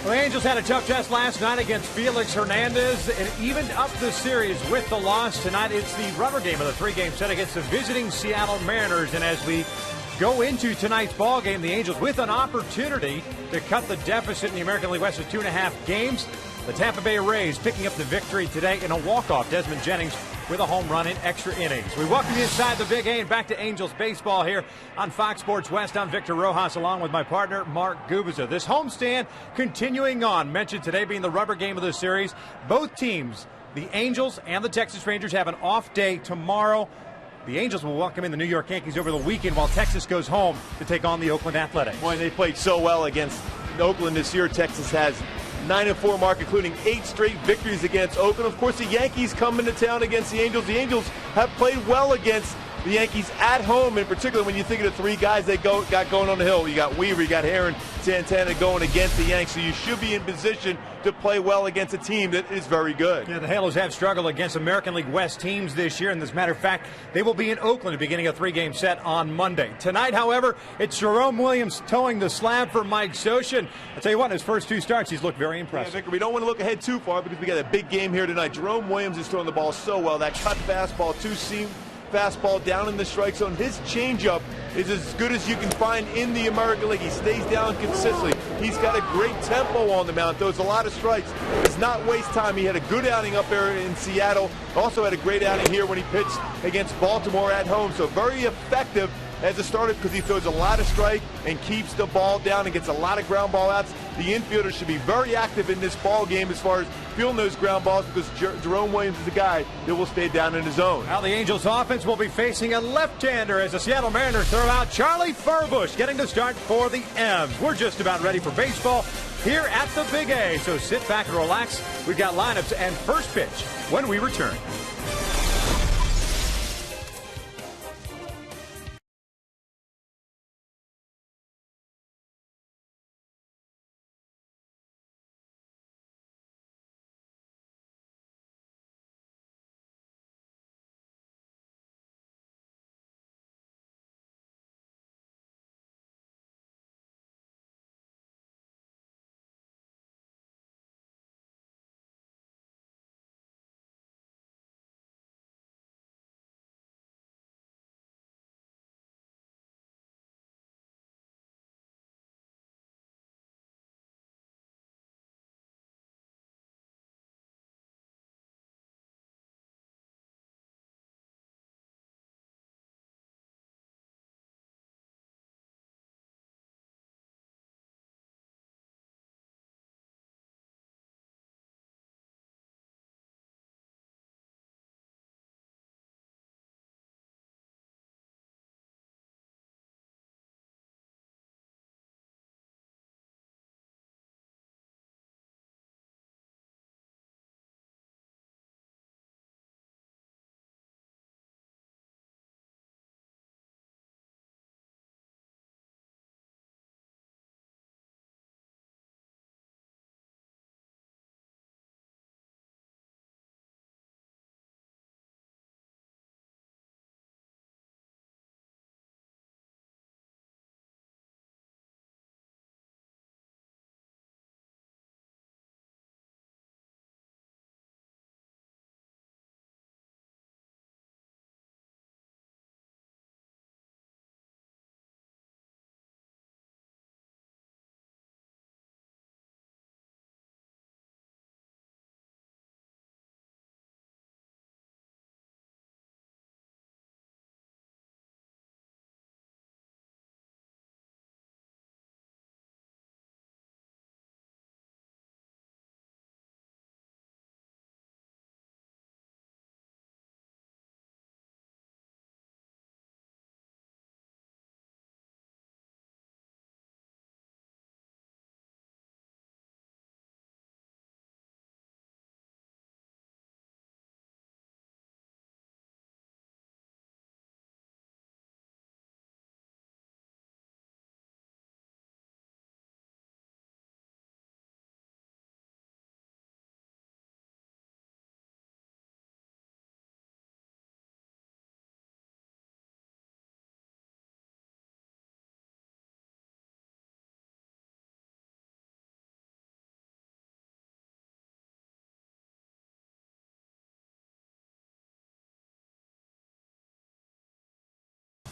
Well, the Angels had a tough test last night against Felix Hernandez and evened up the series with the loss. Tonight, it's the rubber game of the three-game set against the visiting Seattle Mariners. And as we go into tonight's ball game, the Angels with an opportunity to cut the deficit in the American League West to 2.5 games. The Tampa Bay Rays picking up the victory today in a walk-off. Desmond Jennings with a home run in extra innings. We welcome you inside the Big A and back to Angels baseball here on Fox Sports West. I'm Victor Rojas along with my partner Mark Gubicza. This homestand continuing on. Mentioned today being the rubber game of the series. Both teams, the Angels and the Texas Rangers, have an off day tomorrow. The Angels will welcome in the New York Yankees over the weekend while Texas goes home to take on the Oakland Athletics. Boy, they played so well against Oakland this year. Texas has 9-4 mark, including 8 straight victories against Oakland. Of course, the Yankees come into town against the Angels. The Angels have played well against the Yankees at home, in particular when you think of the three guys they got going on the hill. You got Weaver, you got Aaron Santana going against the Yanks, so you should be in position to play well against a team that is very good. Yeah, the Halos have struggled against American League West teams this year, and as a matter of fact, they will be in Oakland beginning a three-game set on Monday. Tonight, however, it's Jerome Williams towing the slab for Mike Scioscia. I'll tell you what, in his first 2 starts, he's looked very impressive. Yeah, Victor, we don't want to look ahead too far because we got a big game here tonight. Jerome Williams is throwing the ball so well. That cut fastball, 2-seam fastball down in the strike zone. His changeup is as good as you can find in the American League. He stays down consistently. He's got a great tempo on the mound. Throws a lot of strikes. Does not waste time. He had a good outing up there in Seattle. Also had a great outing here when he pitched against Baltimore at home. So very effective as a starter because he throws a lot of strike and keeps the ball down and gets a lot of ground ball outs. The infielders should be very active in this ball game as far as fielding those ground balls because Jerome Williams is a guy that will stay down in his zone. Now the Angels offense will be facing a left-hander as the Seattle Mariners throw out Charlie Furbush getting the start for the M's. We're just about ready for baseball here at the Big A, so sit back and relax. We've got lineups and first pitch when we return.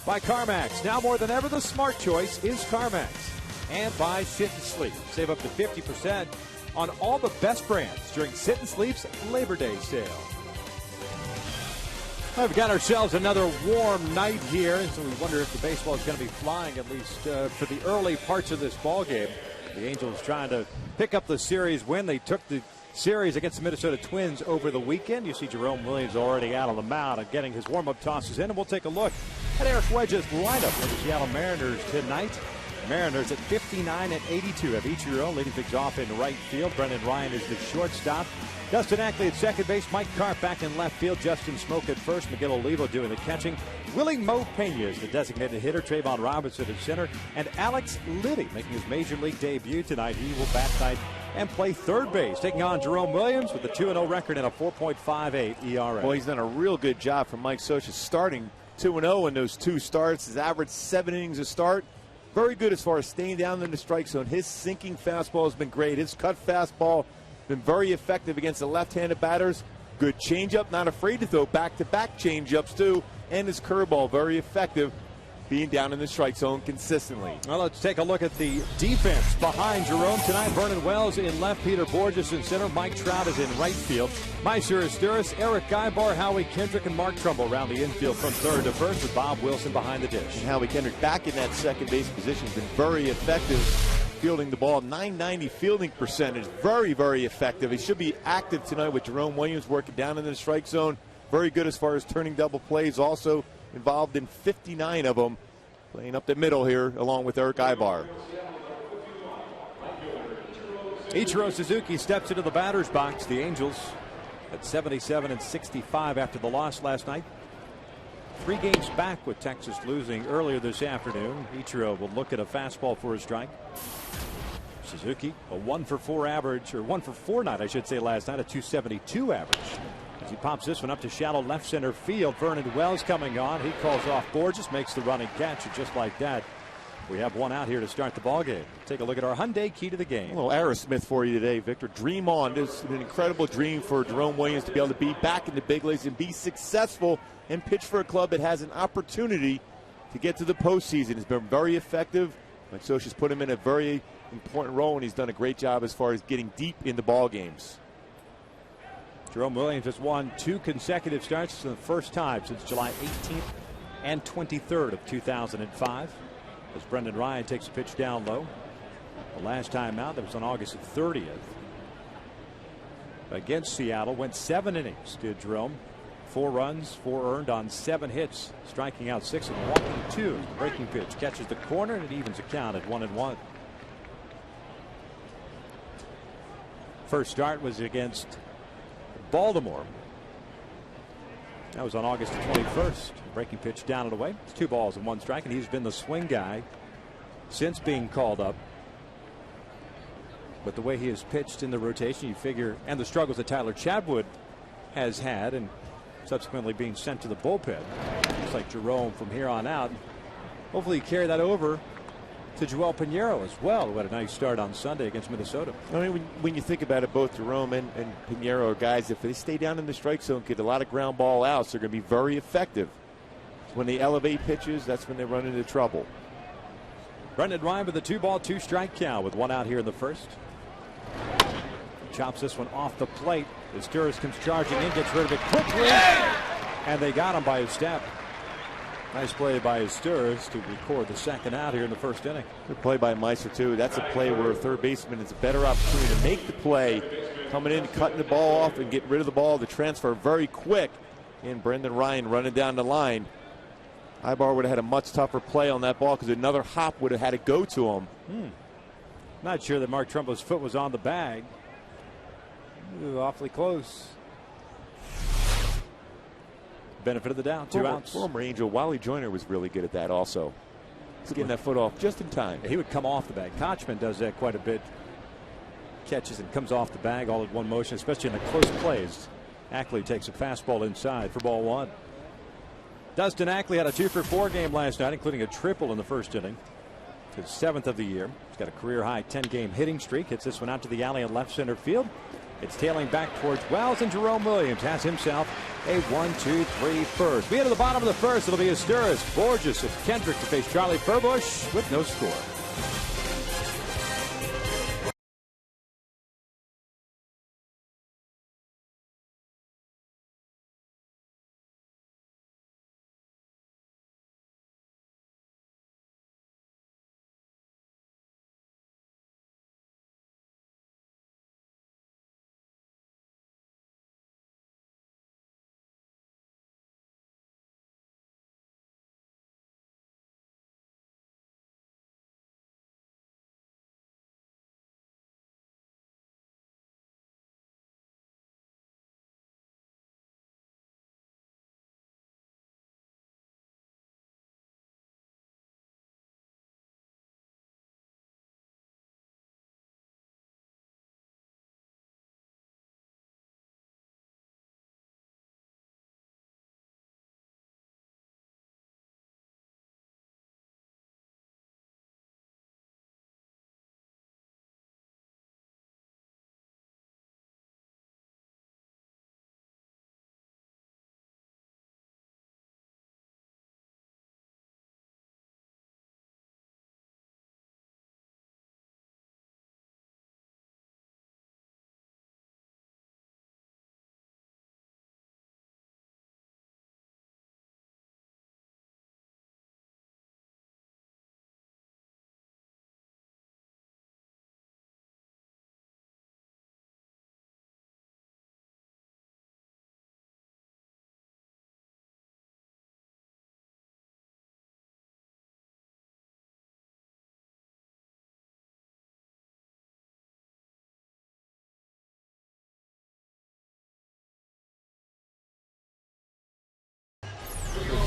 By CarMax. Now more than ever, the smart choice is CarMax. And by Sit and Sleep. Save up to 50% on all the best brands during Sit and Sleep's Labor Day sale. We've got ourselves another warm night here, and so we wonder if the baseball is going to be flying, at least for the early parts of this ball game. The Angels trying to pick up the series win. They took the series against the Minnesota Twins over the weekend. You see Jerome Williams already out on the mound and getting his warm-up tosses in, and we'll take a look at Eric Wedge's lineup for the Seattle Mariners tonight. Mariners at 59 and 82 have Ichiro leading things off in right field. Brendan Ryan is the shortstop. Dustin Ackley at second base. Mike Carp back in left field. Justin Smoke at first. Miguel Olivo doing the catching. Willie Mo Pena is the designated hitter. Trayvon Robinson at center. And Alex Liddy making his major league debut tonight. He will bat tonight and play third base, taking on Jerome Williams with a 2-0 record and a 4.58 ERA. Well, he's done a real good job for Mike Scioscia, starting 2-0 in those two starts. His average 7 innings a start. Very good as far as staying down in the strike zone. His sinking fastball has been great. His cut fastball been very effective against the left-handed batters. Good changeup, not afraid to throw back-to-back changeups too. And his curveball, very effective, being down in the strike zone consistently. Well, let's take a look at the defense behind Jerome tonight. Vernon Wells in left, Peter Borges in center, Mike Trout is in right field. Mysur Asturis, Eric Guybar, Howie Kendrick, and Mark Trumbull around the infield from third to first, with Bob Wilson behind the dish. And Howie Kendrick back in that second base position has been very effective fielding the ball. 990 fielding percentage, very, very effective. He should be active tonight with Jerome Williams working down in the strike zone. Very good as far as turning double plays, also involved in 59 of them, playing up the middle here along with Eric Guybar. Ichiro Suzuki steps into the batter's box. The Angels at 77 and 65 after the loss last night. 3 games back with Texas losing earlier this afternoon. Ichiro will look at a fastball for a strike. Suzuki, a 1-for-4 average, or 1-for-4 night, I should say, last night, a 272 average. As he pops this one up to shallow left center field. Vernon Wells coming on. He calls off Borges, makes the running catch, and just like that, we have one out here to start the ball game. Take a look at our Hyundai key to the game. A little Aerosmith for you today, Victor. Dream on. This is an incredible dream for Jerome Williams to be able to be back in the big leagues and be successful and pitch for a club that has an opportunity to get to the postseason. He's been very effective. Mike Scioscia's put him in a very important role, and he's done a great job as far as getting deep in the ball games. Jerome Williams has won 2 consecutive starts for the first time since July 18th and 23rd of 2005. As Brendan Ryan takes a pitch down low. The last time out, that was on August 30th. Against Seattle, went 7 innings, did Jerome. 4 runs, 4 earned on 7 hits, striking out 6 and walking 2. The breaking pitch catches the corner, and it evens the count at 1-1. First start was against Baltimore. That was on August 21st. Breaking pitch down and away. It's 2 balls and 1 strike, and he's been the swing guy since being called up. But the way he has pitched in the rotation, you figure, and the struggles that Tyler Chatwood has had, and subsequently being sent to the bullpen. Looks like Jerome from here on out. Hopefully carry that over to Joel Pinheiro as well, who had a nice start on Sunday against Minnesota. I mean, when you think about it, both Jerome and Pinheiro are guys, if they stay down in the strike zone, get a lot of ground ball outs, they're going to be very effective. When they elevate pitches, that's when they run into trouble. Brendan Ryan with a 2-ball, 2-strike count with 1 out here in the first. Chops this one off the plate. As Asturis comes charging in, gets rid of it quickly, and they got him by his step. Nice play by Asturis to record the second out here in the first inning. Good play by Mysur too. That's a play where a third baseman is a better opportunity to make the play, coming in, cutting the ball off, and getting rid of the ball. The transfer very quick, and Brendan Ryan running down the line. Guybar would have had a much tougher play on that ball because another hop would have had to go to him. Not sure that Mark Trumbo's foot was on the bag. Ooh, awfully close. Benefit of the doubt, 2 outs. Former Angel Wally Joyner was really good at that also. He's getting that foot off just in time. Yeah, he would come off the bag. Kochman does that quite a bit. Catches and comes off the bag all in one motion, especially in the close plays. Ackley takes a fastball inside for ball 1. Dustin Ackley had a 2-for-4 game last night, including a triple in the first inning. His 7th of the year. He's got a career-high 10-game hitting streak. Hits this one out to the alley in left center field. It's tailing back towards Wells, and Jerome Williams has himself a 1-2-3 first. We get to the bottom of the first. It'll be Asturis, Borges, and Kendrick to face Charlie Furbush with no score.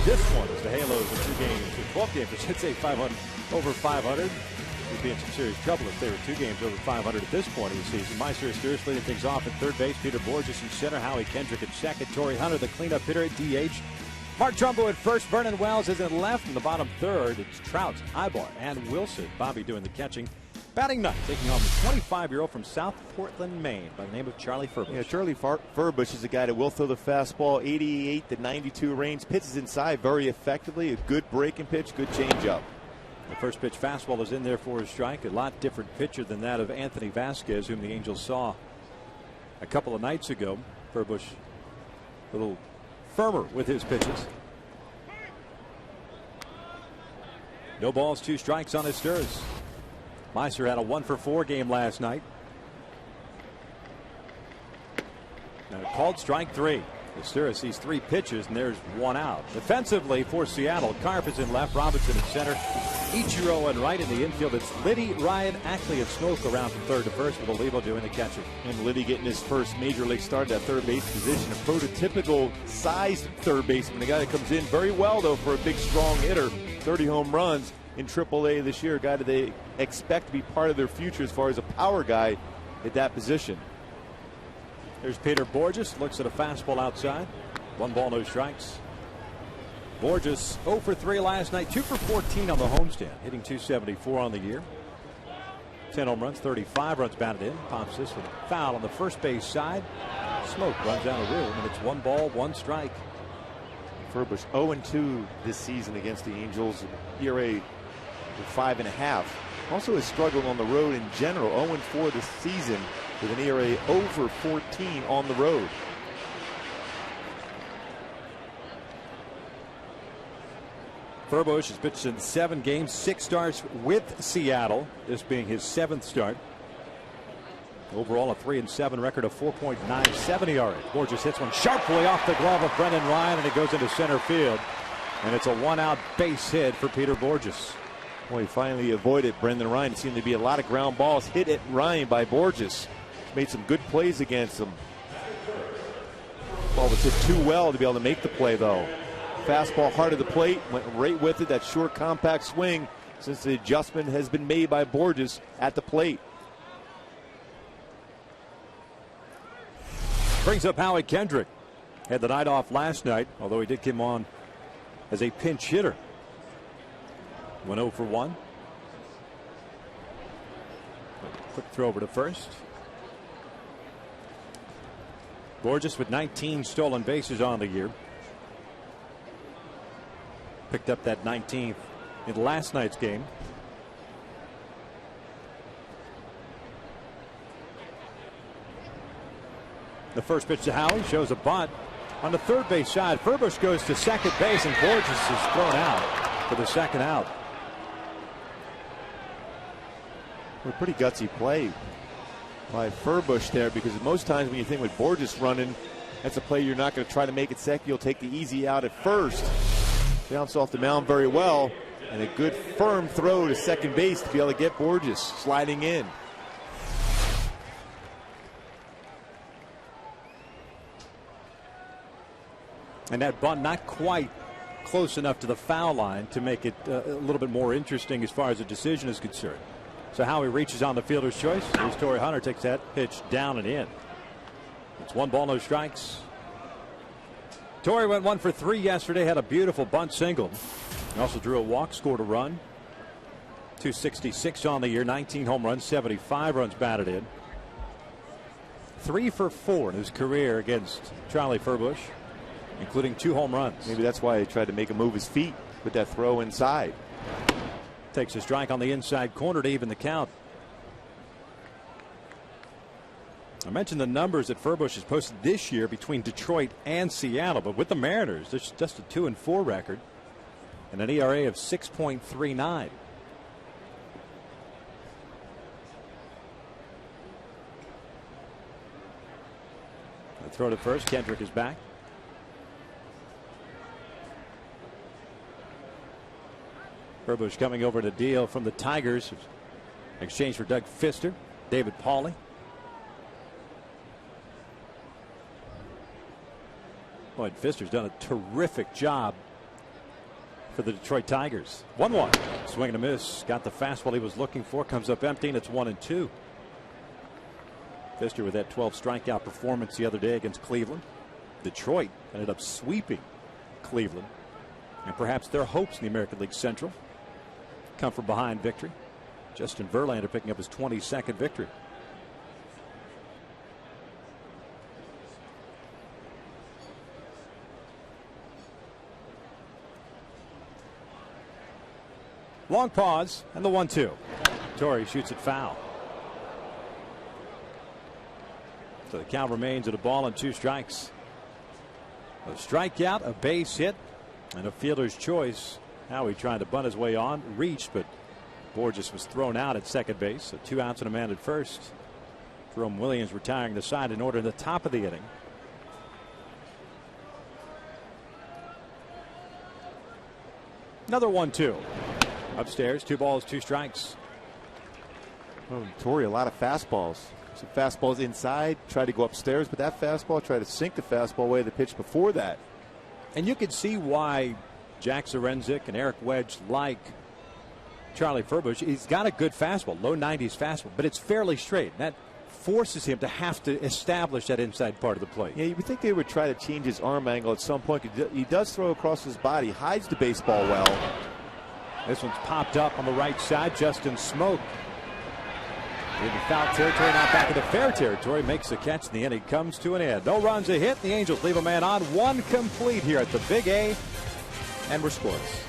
This one is the Halos in 2 games, 12 games, I should say, 500, over 500. We'd be in some serious trouble if they were 2 games over 500 at this point in the season. Meister Asturis leading things off at third base. Peter Borges in center. Howie Kendrick at second. Torrey Hunter, the cleanup hitter at DH. Mark Trumbo at first. Vernon Wells is in left. In the bottom third, it's Trout, Ibar, and Wilson. Bobby doing the catching. Batting ninth, taking on the 25-year-old from South Portland, Maine, by the name of Charlie Furbush. Yeah, Charlie Furbush is a guy that will throw the fastball 88 to 92 range. Pitches inside very effectively. A good breaking pitch, good changeup. The first pitch fastball is in there for a strike. A lot different pitcher than that of Anthony Vasquez, whom the Angels saw a couple of nights ago. Furbush a little firmer with his pitches. No balls, 2 strikes on Asturis. Meister had a 1-for-4 game last night. And a called strike 3. Asturis sees 3 pitches, and there's 1 out. Defensively for Seattle, Karp is in left, Robinson in center, Ichiro in right. In the infield, it's Liddy, Ryan, Ackley, and Smoke around from third to first, with Olivo doing the catching. And Liddy getting his first major league start at third base position. A prototypical sized third baseman. A guy that comes in very well, though, for a big, strong hitter. 30 home runs in AAA this year. A guy that they expect to be part of their future as far as a power guy at that position. There's Peter Borges, looks at a fastball outside. 1 ball, no strikes. Borges 0 for 3 last night, 2 for 14 on the homestand, hitting .274 on the year. 10 home runs, 35 runs batted in. Pops this with a foul on the first base side. Smoke runs down a room, and it's 1 ball, 1 strike. Furbush 0-2 this season against the Angels. ERA 5.5. Also has struggled on the road in general. 0-4 this season with an ERA over 14 on the road. Furbush has pitched in 7 games, 6 starts with Seattle, this being his 7th start. Overall, a 3-7 record of 4.97 ERA. Borges hits one sharply off the glove of Brendan Ryan, and it goes into center field. And it's a 1-out base hit for Peter Borges. Well, he finally avoided Brendan Ryan. It seemed to be a lot of ground balls hit at Ryan by Borges. Made some good plays against him. Ball was hit too well to be able to make the play, though. Fastball hard of the plate, went right with it. That short, compact swing, since the adjustment has been made by Borges at the plate. Brings up Howie Kendrick. Had the night off last night, although he did come on as a pinch hitter. Went 0 for 1. Quick throw over to first. Bourjos with 19 stolen bases on the year. Picked up that 19th in last night's game. The first pitch to Howie shows a bunt on the third base side. Furbush goes to second base, and Bourjos is thrown out for the second out. A pretty gutsy play by Furbush there, because most times when you think with Bourjos running, that's a play you're not going to try to make it second. You'll take the easy out at first. Bounce off the mound very well, and a good firm throw to second base to be able to get Bourjos sliding in. And that bunt not quite close enough to the foul line to make it a little bit more interesting as far as the decision is concerned. So Howie reaches on the fielder's choice. Here's Torii Hunter, takes that pitch down and in. It's 1 ball, no strikes. Torii went 1 for 3 yesterday, had a beautiful bunt single. He also drew a walk, scored a run. 266 on the year, 19 home runs, 75 runs batted in. 3 for 4 in his career against Charlie Furbush, including 2 home runs. Maybe that's why he tried to make him move his feet with that throw inside. Takes a strike on the inside corner to even the count. I mentioned the numbers that Furbush has posted this year between Detroit and Seattle, but with the Mariners, there's just a 2-4 record and an ERA of 6.39. The throw to first. Kendrick is back. Furbush coming over to deal from the Tigers in exchange for Doug Fister, David Pauley. Boy, Fister's done a terrific job for the Detroit Tigers. 1-1. Swing and a miss. Got the fastball he was looking for. Comes up empty, and it's 1-2. Fister with that 12 strikeout performance the other day against Cleveland. Detroit ended up sweeping Cleveland. And perhaps their hopes in the American League Central come from behind victory. Justin Verlander picking up his 22nd victory. Long pause and the 1-2. Torii shoots it foul. So the count remains at 1 ball and 2 strikes. A strikeout, a base hit, and a fielder's choice. Howie trying to bunt his way on, reached, but Bourjos was thrown out at second base. So 2 outs and a man at first. Jerome Williams retiring the side in order in the top of the inning. Another 1-2. Upstairs, 2 balls, 2 strikes. Oh, Torii, a lot of fastballs. Some fastballs inside, tried to go upstairs, but that fastball tried to sink the fastball away the pitch before that. And you could see why Jack Zarenzik and Eric Wedge like Charlie Furbush. He's got a good fastball, low 90s fastball, but it's fairly straight. That forces him to have to establish that inside part of the plate. Yeah, you would think they would try to change his arm angle at some point. He does throw across his body, hides the baseball well. This one's popped up on the right side. Justin Smoak in the foul territory, now back in the fair territory, makes the catch, and the inning comes to an end. No runs a hit. The Angels leave a man on, 1 complete here at the Big A, and we're scoreless.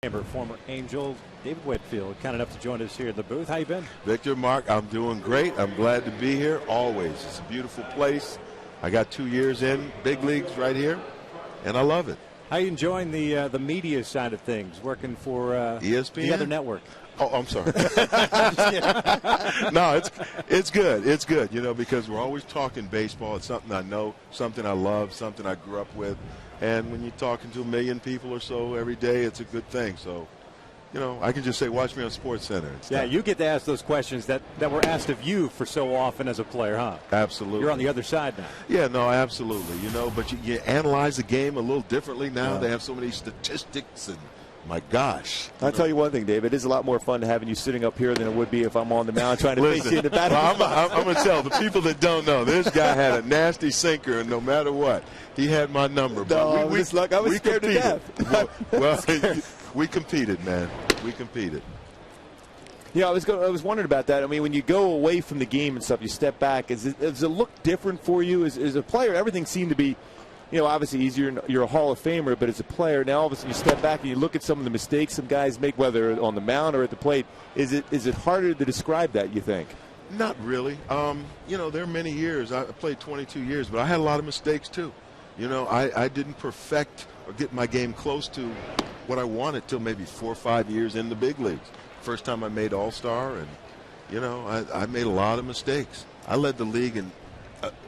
Former Angel David Whitfield, kind enough to join us here in the booth. How you been? Victor, Mark, I'm doing great. I'm glad to be here always. It's a beautiful place. I got 2 years in big leagues right here, and I love it. How you enjoying the media side of things, working for ESPN? The other network? Oh, I'm sorry. No, it's good. It's good, because we're always talking baseball. It's something I know, something I love, something I grew up with. And when you're talking to 1 million people or so every day, it's a good thing. So, I can just say, watch me on SportsCenter. Yeah, you get to ask those questions that were asked of you for so often as a player, huh? Absolutely. You're on the other side now. Yeah, no, absolutely. But you analyze the game a little differently now. Yeah. They have so many statistics and my gosh. I'll tell you one thing, Dave. It is a lot more fun having you sitting up here than it would be if I'm on the mound trying to face you in the batting. I'm going to tell the people that don't know, this guy had a nasty sinker, and no matter what, he had my number. No, I was scared to death. Well, we competed, man. We competed. Yeah, I was wondering about that. I mean, when you go away from the game and stuff, you step back. Does it look different for you as a player? Everything seemed to be, obviously easier. You're a Hall of Famer, but as a player, now all of a sudden you step back and you look at some of the mistakes some guys make, whether on the mound or at the plate. Is it harder to describe that, you think? Not really. There are many years. I played 22 years, but I had a lot of mistakes too. I didn't perfect or get my game close to what I wanted till maybe 4 or 5 years in the big leagues. First time I made All-Star, and, I made a lot of mistakes. I led the league in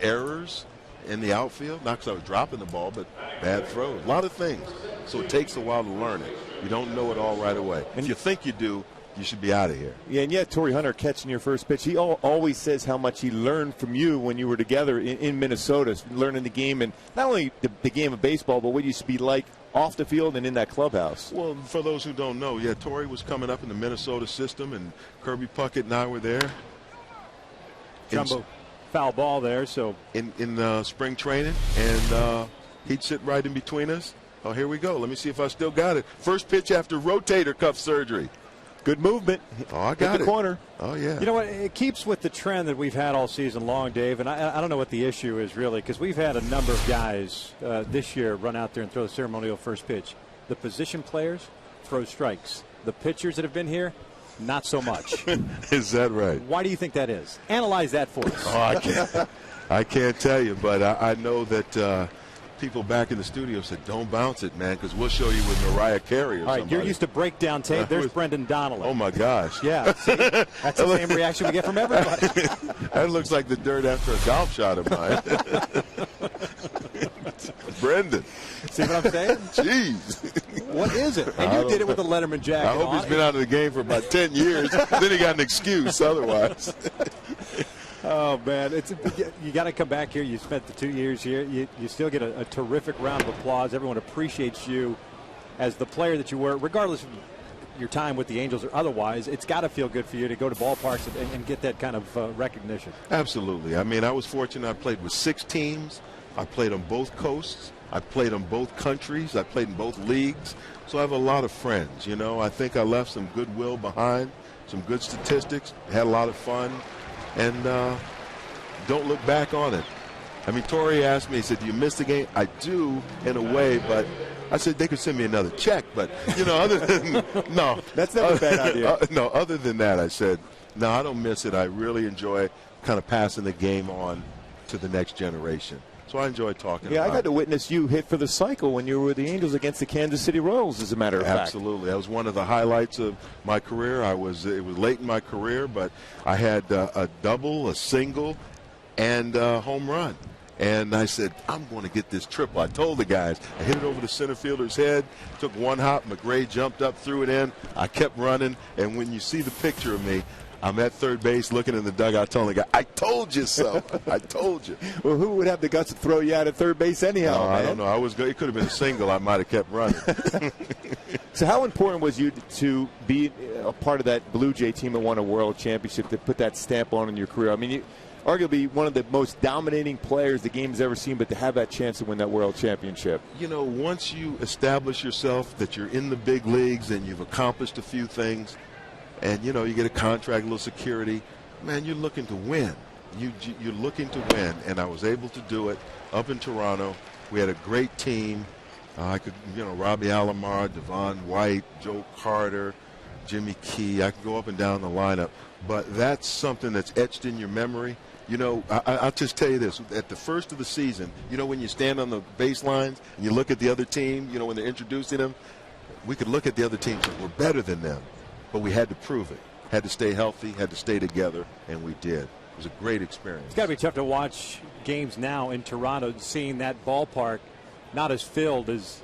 errors in the outfield, not because I was dropping the ball, but bad throws. A lot of things. So it takes a while to learn it. You don't know it all right away. If you think you do, you should be out of here. Yeah, and yet Torrey Hunter catching your first pitch, he always says how much he learned from you when you were together in Minnesota, learning the game, and not only the game of baseball, but what it used to be like off the field and in that clubhouse. Well, for those who don't know, yeah, Torrey was coming up in the Minnesota system, and Kirby Puckett and I were there. Jumbo foul ball there, so in spring training, and he'd sit right in between us. Oh, here we go. Let me see if I still got it. First pitch after rotator cuff surgery. Good movement. Oh, I got the corner. Oh, yeah. You know what? It keeps with the trend that we've had all season long, Dave, and I don't know what the issue is really, because we've had a number of guys this year run out there and throw the ceremonial first pitch. The position players throw strikes. The pitchers that have been here, not so much. Is that right? Why do you think that is? Analyze that for us. Oh, I can't tell you, but I know that people back in the studio said, don't bounce it, man, because we'll show you with Mariah Carey or somebody. All right, you're used to breakdown tape. There's Brendan Donnelly. Oh, my gosh. Yeah, see, that's the same reaction we get from everybody. That looks like the dirt after a golf shot of mine. Brendan. See what I'm saying? Jeez. What is it? And you did it with the Letterman jacket. I hope he's been out of the game for about 10 years. Then he got an excuse otherwise. Oh, man. You got to come back here. You spent the 2 years here. You still get a terrific round of applause. Everyone appreciates you as the player that you were, regardless of your time with the Angels or otherwise. It's got to feel good for you to go to ballparks and get that kind of recognition. Absolutely. I mean, I was fortunate. I played with 6 teams. I played on both coasts. I played on both countries. I played in both leagues. So I have a lot of friends. I think I left some goodwill behind, some good statistics, had a lot of fun. And don't look back on it. I mean, Torrey asked me, he said, do you miss the game? I do, in a way, but I said they could send me another check. But, other than, no. That's never a bad idea. No, other than that, I said, no, I don't miss it. I really enjoy kind of passing the game on to the next generation. So I enjoy talking about it. I got to witness you hit for the cycle when you were with the Angels against the Kansas City Royals, as a matter of fact. Absolutely. That was one of the highlights of my career. It was late in my career, but I had a double, a single, and a home run. And I said, I'm going to get this triple. I told the guys. I hit it over the center fielder's head, took one hop. McRae jumped up, threw it in. I kept running, and when you see the picture of me, I'm at third base looking in the dugout telling the guy, I told you so. I told you. Well, who would have the guts to throw you out at third base anyhow, man? I don't know. It could have been a single. I might have kept running. So how important was you to be a part of that Blue Jay team that won a world championship, to put that stamp on in your career? I mean, you arguably one of the most dominating players the game's ever seen, but to have that chance to win that world championship. Once you establish yourself that you're in the big leagues and you've accomplished a few things, and, you get a contract, a little security, man, you're looking to win. You're looking to win, and I was able to do it up in Toronto. We had a great team, I could, Robbie Alomar, Devon White, Joe Carter, Jimmy Key. I could go up and down the lineup. But that's something that's etched in your memory. I'll just tell you this. At the first of the season, when you stand on the baselines and you look at the other team, when they're introducing them, we could look at the other teams and we're better than them. But we had to prove it. Had to stay healthy, had to stay together, and we did. It was a great experience. It's got to be tough to watch games now in Toronto, seeing that ballpark not as filled as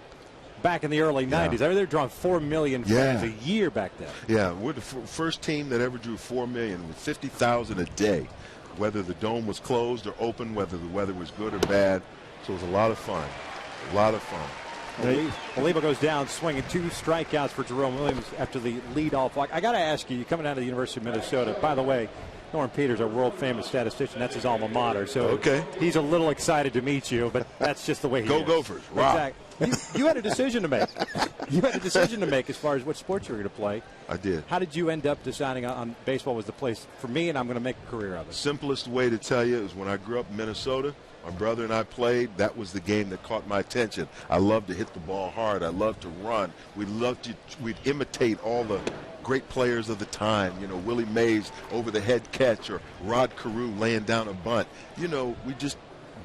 back in the early 90s. I mean, they're drawing 4 million fans a year back then. Yeah, we're the first team that ever drew 4 million with 50,000 a day, whether the dome was closed or open, whether the weather was good or bad. So it was a lot of fun. A lot of fun. Oliva goes down swinging 2 strikeouts for Jerome Williams after the leadoff walk. I got to ask you, you're coming out of the University of Minnesota. By the way, Norm Peters, our world-famous statistician, that's his alma mater. So he's a little excited to meet you, but that's just the way he is. Go Gophers. Wow. Exactly. You had a decision to make. You had a decision to make as far as what sports you were going to play. I did. How did you end up deciding on baseball was the place for me, and I'm going to make a career of it? Simplest way to tell you is when I grew up in Minnesota, my brother and I played. That was the game that caught my attention. I loved to hit the ball hard. I loved to run. We'd imitate all the great players of the time. Willie Mays over the head catch or Rod Carew laying down a bunt.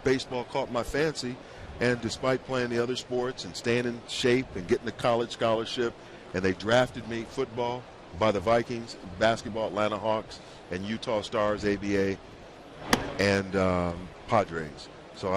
Baseball caught my fancy. And despite playing the other sports and staying in shape and getting a college scholarship, and they drafted me football by the Vikings, basketball Atlanta Hawks, and Utah Stars ABA, and Padres. So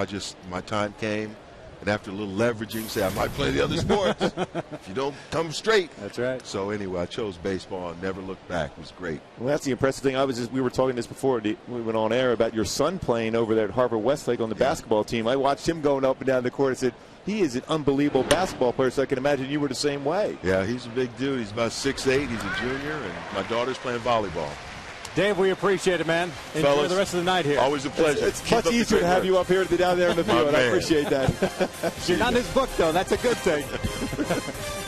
my time came, and after a little leveraging, say I might play the other sports if you don't come straight. That's right. So anyway, I chose baseball and never looked back. It was great. Well, that's the impressive thing. We were talking this before we went on air about your son playing over there at Harvard Westlake on the basketball team. I watched him going up and down the court and said, he is an unbelievable basketball player, so I can imagine you were the same way. Yeah, he's a big dude. He's about 6'8". He's a junior, and my daughter's playing volleyball. Dave, we appreciate it, man. Enjoy Fellas, the rest of the night here. Always a pleasure. It's much easier to have you up here than down there in the field. I appreciate that. You're not in his book, though. That's a good thing.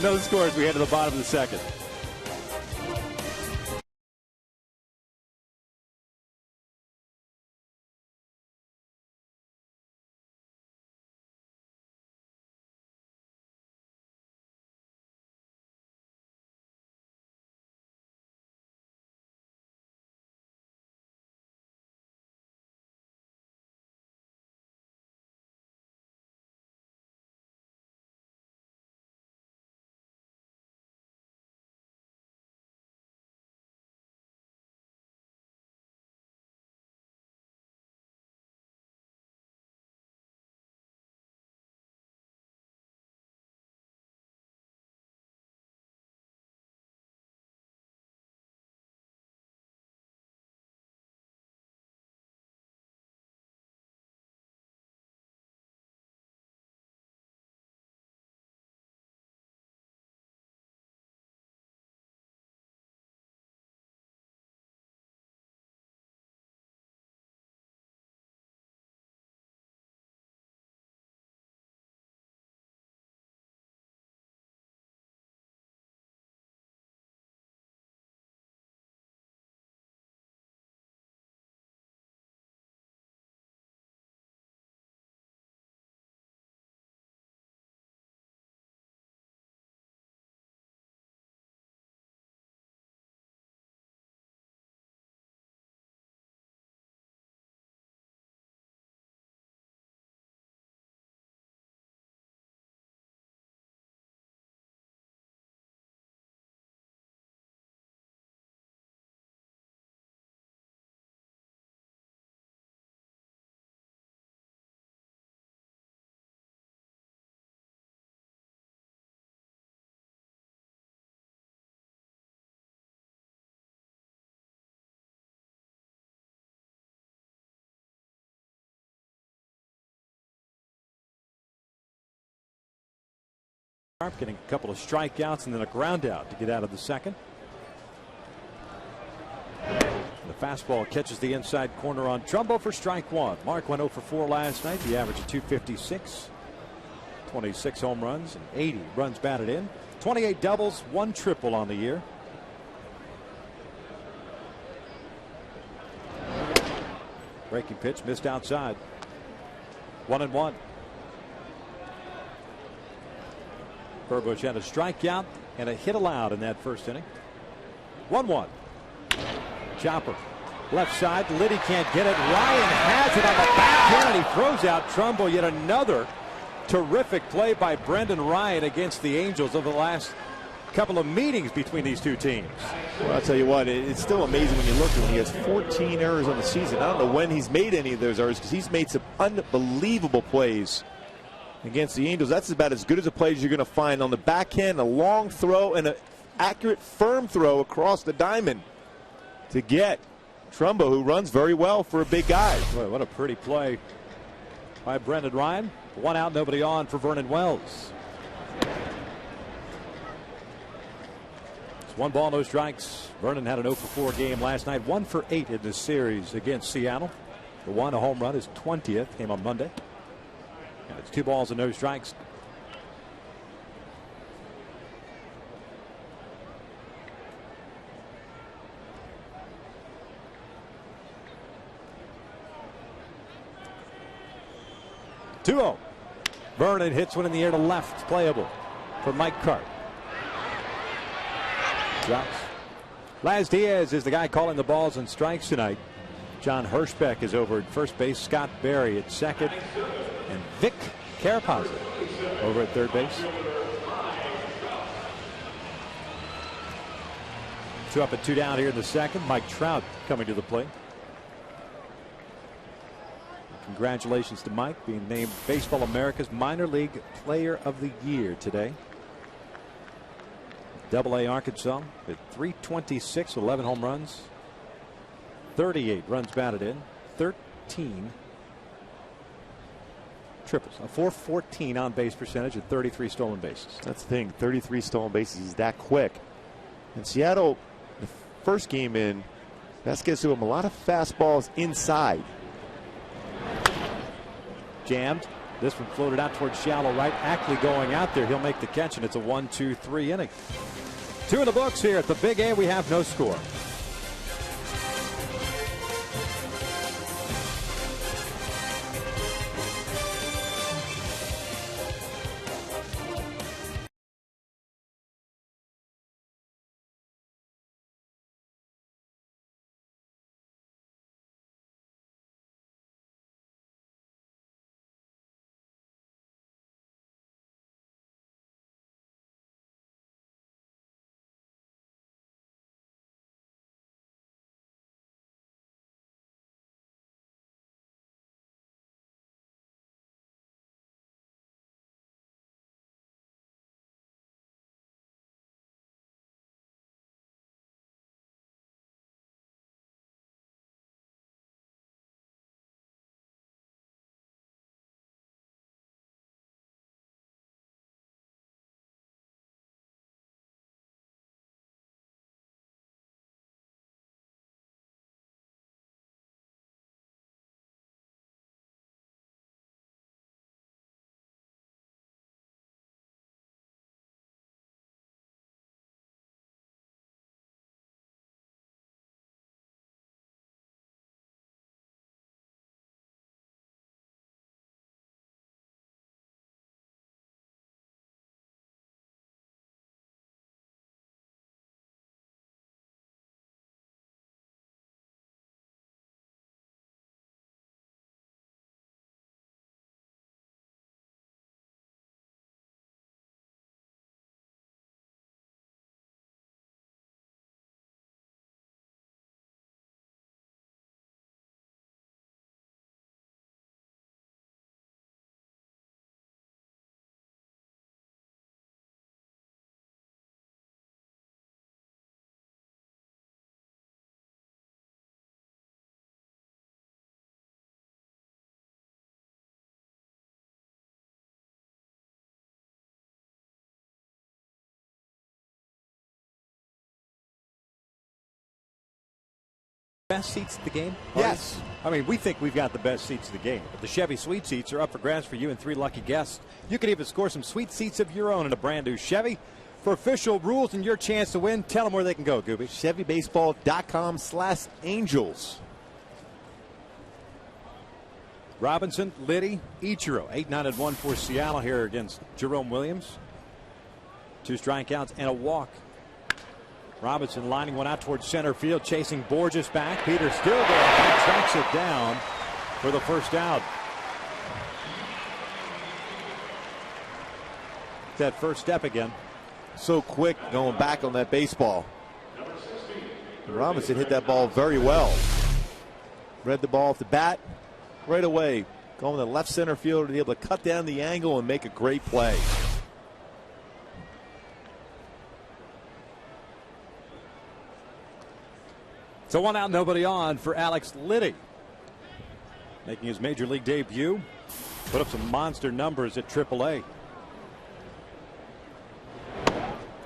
No scores. We head to the bottom of the second. Getting a couple of strikeouts and then a ground out to get out of the second. The fastball catches the inside corner on Trumbo for strike one. Mark went 0 for 4 last night. The average of 256. 26 home runs and 80 runs batted in. 28 doubles, 1 triple on the year. Breaking pitch missed outside. 1-1. Burbush had a strikeout and a hit allowed in that first inning. 1-1. Chopper. Left side. Liddy can't get it. Ryan has it on the backhand, and he throws out Trumbo. Yet another terrific play by Brendan Ryan against the Angels over the last couple of meetings between these two teams. Well, I'll tell you what, it's still amazing when you look at him. He has 14 errors on the season. I don't know when he's made any of those errors because he's made some unbelievable plays against the Angels. That's about as good as a play as you're going to find on the backhand, a long throw and an accurate, firm throw across the diamond to get Trumbo, who runs very well for a big guy. Boy, what a pretty play by Brendan Ryan. 1 out, nobody on for Vernon Wells. It's 1 ball, no strikes. Vernon had an 0-for-4 game last night, 1 for 8 in this series against Seattle. The one, a home run, his 20th, came on Monday. And it's 2 balls and no strikes. Two-0. Vernon hits one in the air to left, playable for Mike Cart. Drops. Laz Diaz is the guy calling the balls and strikes tonight. John Hirschbeck is over at first base. Scott Berry at second. And Vic Carapazza over at third base. 2 up and 2 down here in the second. Mike Trout coming to the plate. Congratulations to Mike being named Baseball America's Minor League Player of the Year today. Double-A Arkansas at .326 with 11 home runs. 38 runs batted in. 13 triples. A .414 on base percentage and 33 stolen bases. That's the thing. 33 stolen bases. He's that quick. And Seattle, the first game in, that's gets to him a lot of fastballs inside. Jammed. This one floated out towards shallow right. Ackley going out there. He'll make the catch, and it's a 1-2-3 inning. 2 in the books here at the Big A. We have no score. Best seats at the game? Yes. I mean, we think we've got the best seats of the game, but the Chevy Suite seats are up for grabs for you and 3 lucky guests. You can even score some sweet seats of your own in a brand new Chevy. For official rules and your chance to win, tell them where they can go, Gooby. ChevyBaseball.com/Angels. Robinson, Liddy, Ichiro, 8-9-1 for Seattle here against Jerome Williams. 2 strikeouts and a walk. Robinson lining one out towards center field, chasing Borges back. Peters still there. He tracks it down for the first out. That first step again. So quick going back on that baseball. Robinson hit that ball very well. Read the ball off the bat right away. Going to the left center field to be able to cut down the angle and make a great play. So 1 out, nobody on for Alex Liddy. Making his major league debut. Put up some monster numbers at AAA.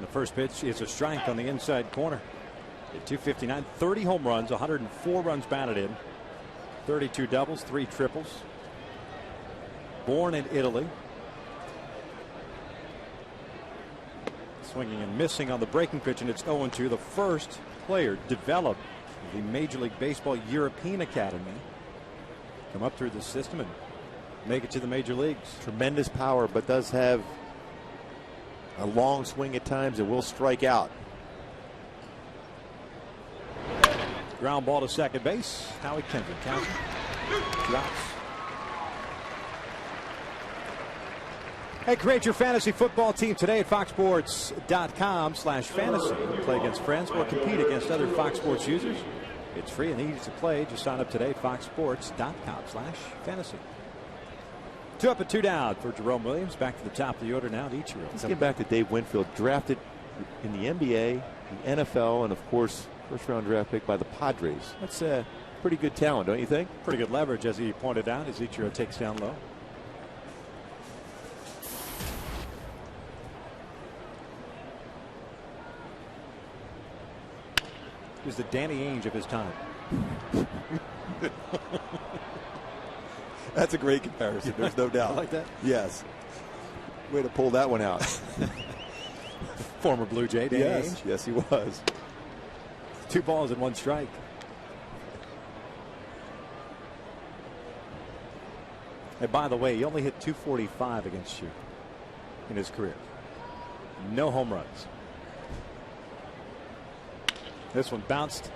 The first pitch is a strike on the inside corner. At 259, 30 home runs, 104 runs batted in, 32 doubles, 3 triples. Born in Italy. Swinging and missing on the breaking pitch, and it's 0-2. The first player developed in the Major League Baseball European Academy. Come up through the system and make it to the major leagues. Tremendous power, but does have a long swing at times and will strike out. Ground ball to second base. Howie Kendrick counts. Drops. Hey, create your fantasy football team today at foxsports.com/fantasy. Play against friends or compete against other Fox Sports users. It's free and easy to play. Just sign up today at foxsports.com/fantasy. 2 up and 2 down for Jerome Williams. Back to the top of the order now. Ichiro. Let's get back to Dave Winfield, drafted in the NBA, the NFL, and of course, first-round draft pick by the Padres. That's a pretty good talent, don't you think? Pretty good leverage, as he pointed out, as Ichiro takes down low. He's the Danny Ainge of his time. That's a great comparison. There's no doubt. I like that. Yes. Way to pull that one out. Former Blue Jay, Danny Ainge. Yes, he was. 2 balls and 1 strike. And by the way, he only hit .245 against you in his career. No home runs. This one bounced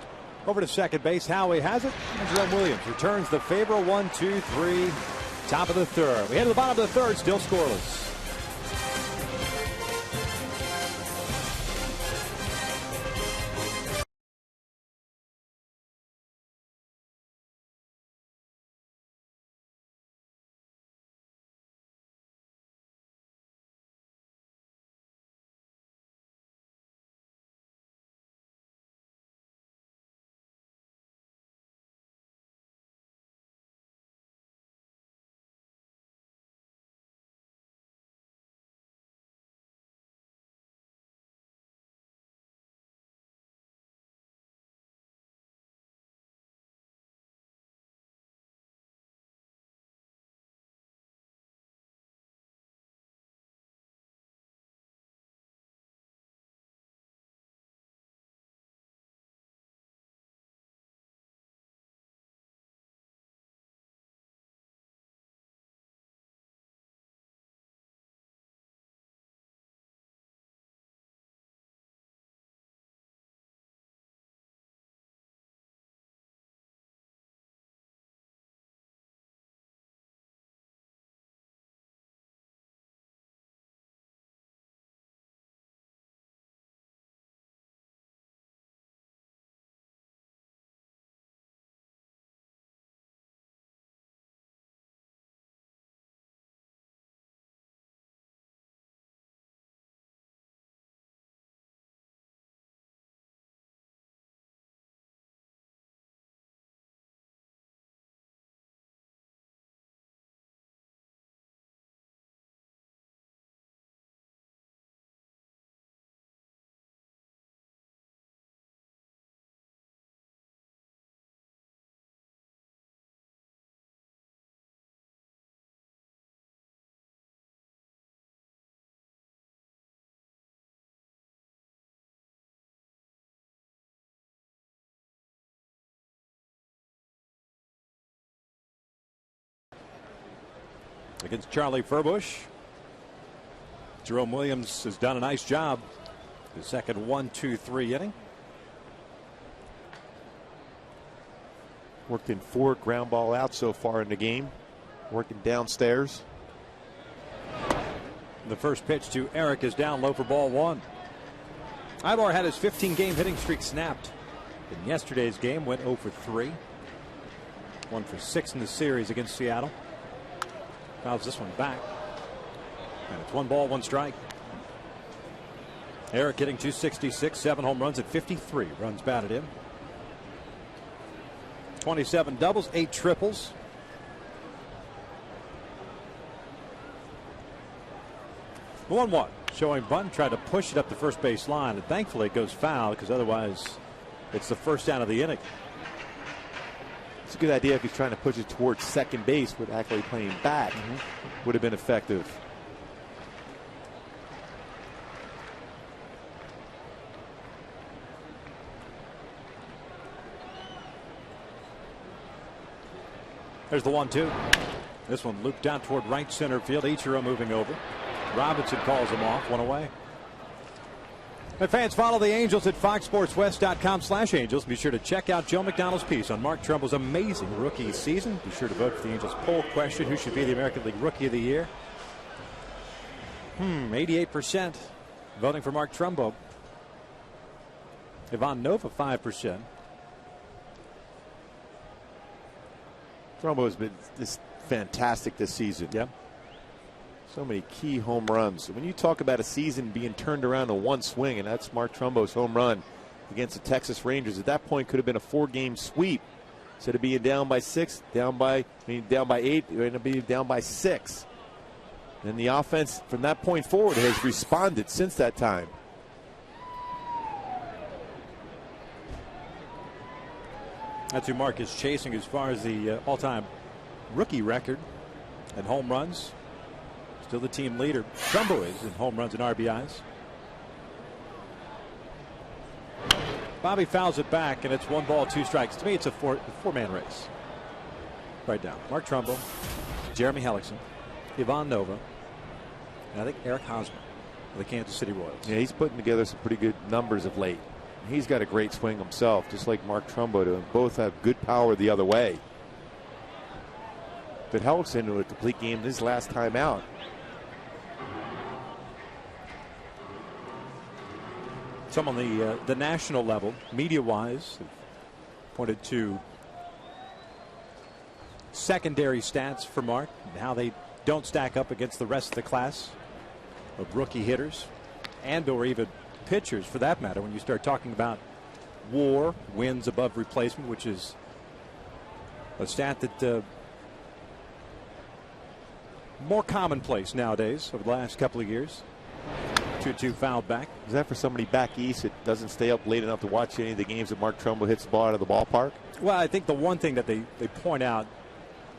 over to second base. Howie has it. And Jerome Williams returns the favor. 1-2-3. Top of the third. We head to the bottom of the third. Still scoreless. Against Charlie Furbush. Jerome Williams has done a nice job. The second 1-2-3 inning. Worked in 4 ground ball out so far in the game. Working downstairs. The first pitch to Eric is down low for ball 1. Ibar had his 15-game hitting streak snapped. In yesterday's game, went 0 for 3. 1 for 6 in the series against Seattle. Fouls this one back. And it's 1 ball, 1 strike. Eric hitting .266, 7 home runs at 53 runs batted in. 27 doubles, 8 triples. The 1-1 showing bunt, tried to push it up the first base line, and thankfully it goes foul because otherwise it's the first down of the inning. It's a good idea if he's trying to push it towards second base, but actually playing back would have been effective. There's the 1-2. This one looped down toward right center field. Ichiro moving over. Robinson calls him off. 1 away. And fans, follow the Angels at foxsportswest.com/Angels. Be sure to check out Joe McDonald's piece on Mark Trumbo's amazing rookie season. Be sure to vote for the Angels poll question: who should be the American League Rookie of the Year? 88% voting for Mark Trumbo. Ivan Nova 5%. Trumbo has been fantastic this season. Yep. So many key home runs. When you talk about a season being turned around to 1 swing, and that's Mark Trumbo's home run against the Texas Rangers, at that point could have been a 4-game sweep. Instead of being down by 6, down by 8, it ended up being down by 6. And the offense from that point forward has responded since that time. That's who Mark is chasing as far as the all-time rookie record and home runs. Still the team leader. Trumbo is in home runs and RBIs. Bobby fouls it back, and it's 1 ball, 2 strikes. To me, it's a four-man race. Right down. Mark Trumbo, Jeremy Hellickson, Ivan Nova, and I think Eric Hosmer of the Kansas City Royals. Yeah, he's putting together some pretty good numbers of late. He's got a great swing himself, just like Mark Trumbo do. Both have good power the other way. But Hellickson into a complete game this last time out. Some on the national level, media-wise, have pointed to secondary stats for Mark and how they don't stack up against the rest of the class of rookie hitters and or even pitchers for that matter. When you start talking about WAR, wins above replacement, which is a stat that more commonplace nowadays over the last couple of years. 2-2 fouled back. Is that for somebody back east that doesn't stay up late enough to watch any of the games that Mark Trumbo hits the ball out of the ballpark? Well, I think the one thing that they point out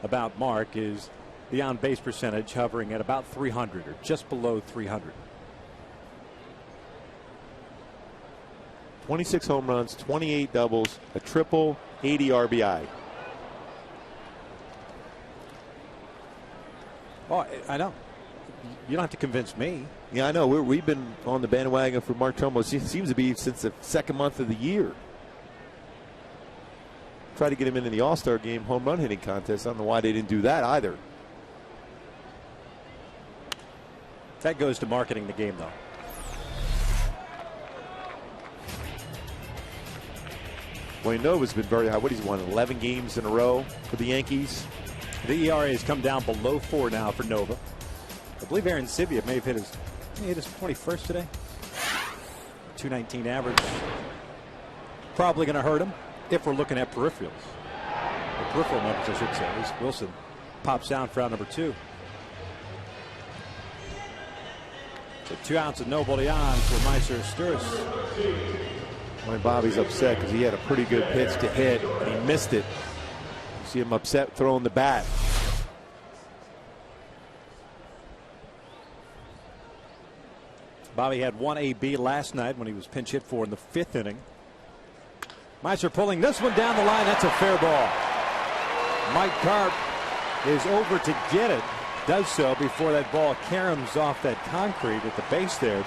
about Mark is the on-base percentage hovering at about 300 or just below 300. 26 home runs, 28 doubles, a triple, 80 RBI. Oh, I know. You don't have to convince me. Yeah, I know. We've been on the bandwagon for Mark Trumbo. It seems to be since the second month of the year. Try to get him into the All-Star game home run hitting contest. I don't know why they didn't do that either. That goes to marketing the game, though. Wayne Nova's been very high. What he's won 11 games in a row for the Yankees. The ERA has come down below 4 now for Nova. I believe Aaron Sivia may have hit his 21st today. 219 average. Probably going to hurt him if we're looking at peripherals. Or peripheral numbers, I should say. As Wilson pops down for out number 2. So 2 outs and nobody on for Meiser Sturz. When Bobby's upset because he had a pretty good pitch to hit and he missed it. You see him upset throwing the bat. Bobby had 1 AB last night when he was pinch hit for in the 5th inning. Meiser pulling this one down the line. That's a fair ball. Mike Carp is over to get it. Does so before that ball caroms off that concrete at the base there.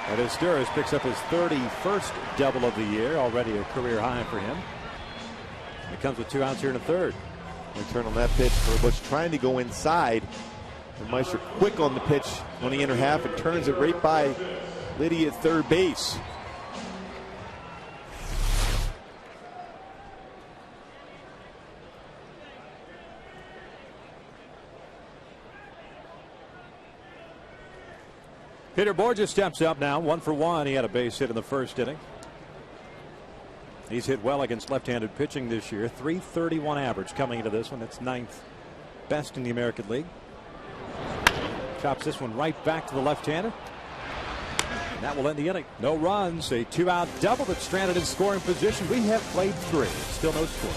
And Izturis picks up his 31st double of the year, already a career high for him. It comes with 2 outs here in the third. And turn on that pitch for Bush trying to go inside. And Meister quick on the pitch on the inner half and turns it right by Liddy at third base. Peter Borges steps up now, 1 for 1. He had a base hit in the first inning. He's hit well against left-handed pitching this year. .331 average coming into this one. That's 9th best in the American League. Chops this one right back to the left-hander. And that will end the inning. No runs, a 2-out double that's stranded in scoring position. We have played 3. Still no score.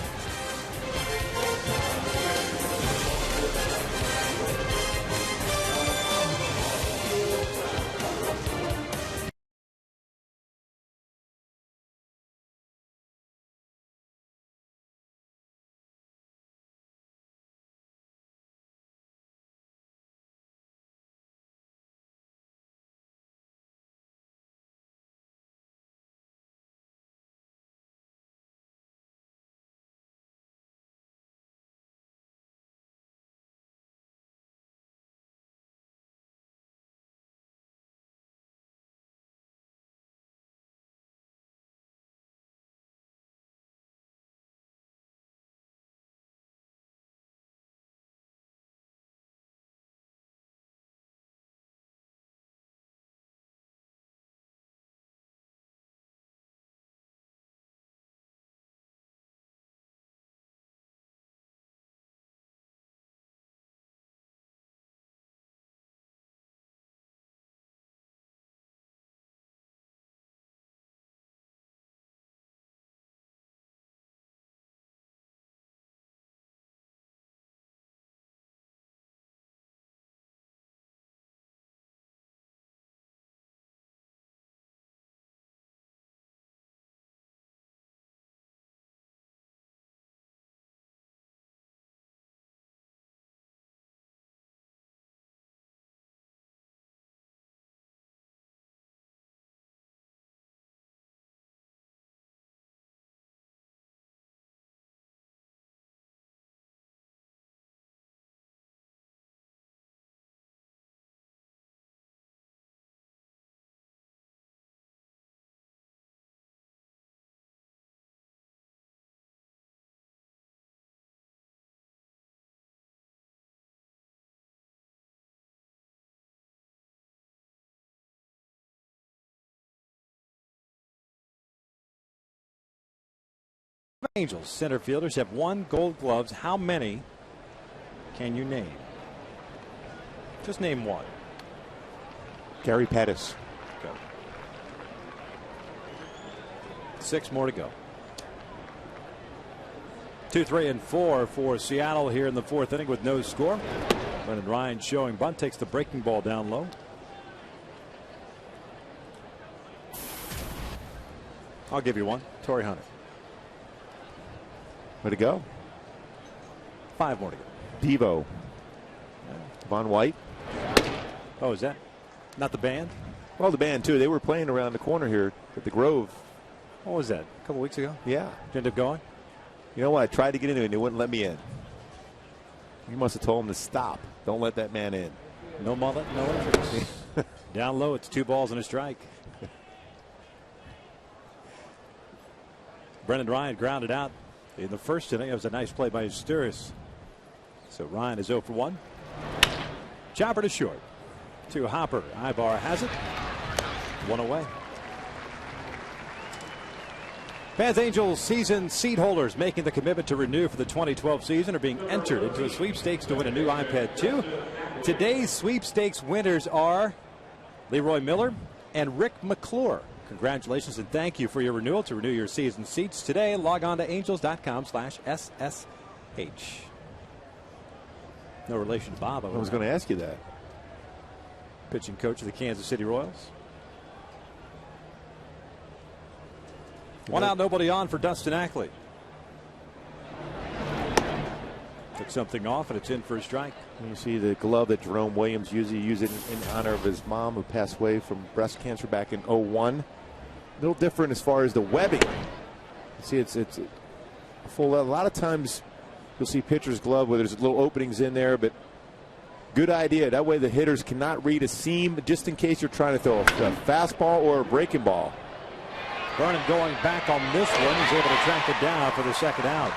Angels center fielders have won Gold Gloves. How many can you name? Just name one. Gary Pettis. Go. 6 more to go. 2, 3, and 4 for Seattle here in the 4th inning with no score. Brendan Ryan showing bunt, takes the breaking ball down low. I'll give you one. Torrey Hunter. Way to go. 5 more to go. Devo. Von White. Oh, is that not the band? Well, the band too. They were playing around the corner here at the Grove. What was that? A couple weeks ago? Yeah. Did you end up going? You know what? I tried to get into it and they wouldn't let me in. You must have told him to stop. Don't let that man in. No mullet, no entrance. Down low, it's 2 balls and a strike. Brendan Ryan grounded out in the first inning. It was a nice play by Izturis. So Ryan is 0 for 1. Chopper to short. To Hopper. Ibar has it. 1 away. Fans Angels season seat holders making the commitment to renew for the 2012 season are being entered into a sweepstakes to win a new iPad 2. Today's sweepstakes winners are Leroy Miller and Rick McClure. Congratulations and thank you for your renewal. To renew your season seats today, log on to angels.com/SSH. No relation to Bob. I was going to ask you that. Pitching coach of the Kansas City Royals. 1 out, nobody on for Dustin Ackley. Took something off, and it's in for a strike. You see the glove that Jerome Williams usually used it in honor of his mom, who passed away from breast cancer back in '01. A little different as far as the webbing. You see, it's full. A lot of times you'll see pitcher's glove where there's little openings in there, but good idea. That way the hitters cannot read a seam, just in case you're trying to throw a fastball or a breaking ball. Vernon going back on this one. He's able to track it down for the second out.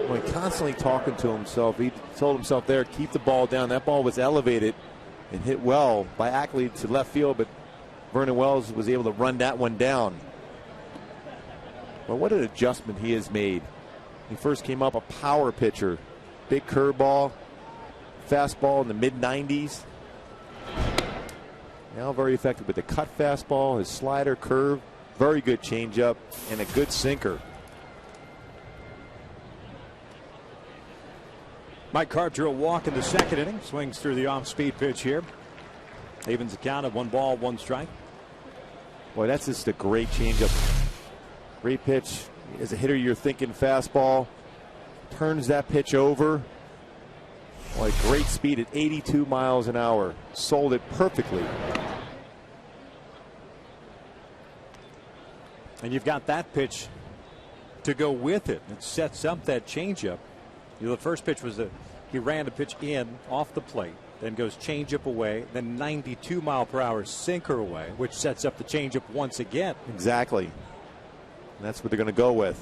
When constantly talking to himself, he told himself there, keep the ball down. That ball was elevated and hit well by Ackley to left field, but Vernon Wells was able to run that one down. Well, what an adjustment he has made. He first came up a power pitcher. Big curveball, fastball in the mid-90s. Now very effective with the cut fastball, his slider, curve, very good changeup, and a good sinker. Mike Carpenter will walk in the second inning. Swings through the off-speed pitch here. Evens the count of 1 ball, 1 strike. Boy, that's just a great changeup. Great pitch. As a hitter, you're thinking fastball. Turns that pitch over. Boy, great speed at 82 miles an hour. Sold it perfectly. And you've got that pitch to go with it. It sets up that changeup. You know, the first pitch was he ran the pitch in off the plate, then goes changeup away, then 92-mile-per-hour sinker away, which sets up the changeup once again. Exactly. And that's what they're going to go with.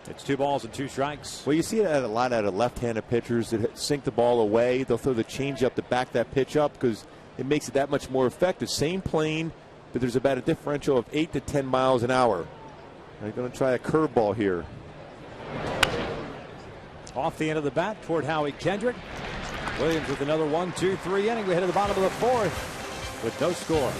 It's 2 balls and 2 strikes. Well, you see it a lot out of left-handed pitchers that sink the ball away. They'll throw the changeup to back that pitch up because it makes it that much more effective. Same plane, but there's about a differential of 8 to 10 miles an hour. They're going to try a curveball here. Off the end of the bat toward Howie Kendrick. Williams with another 1-2-3 inning. We head to the bottom of the 4th with no score.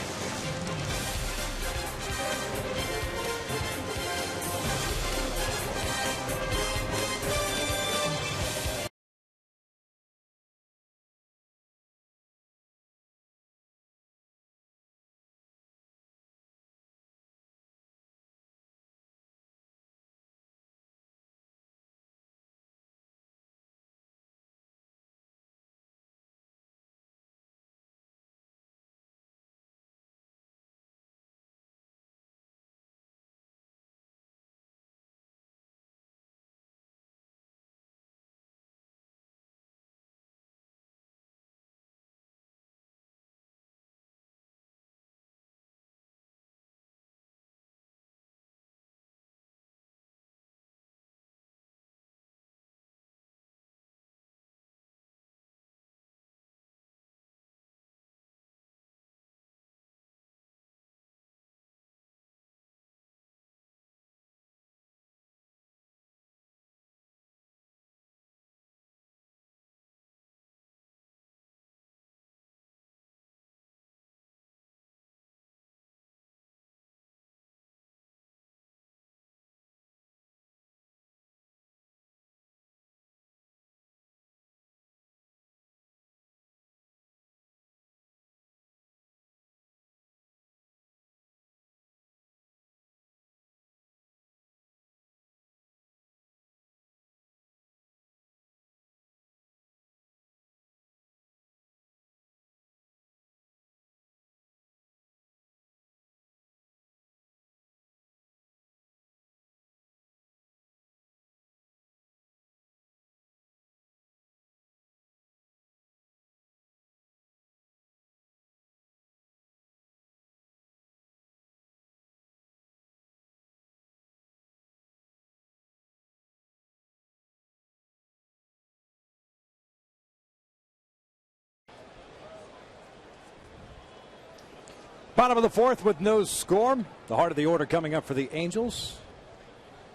Bottom of the 4th with no score. The heart of the order coming up for the Angels.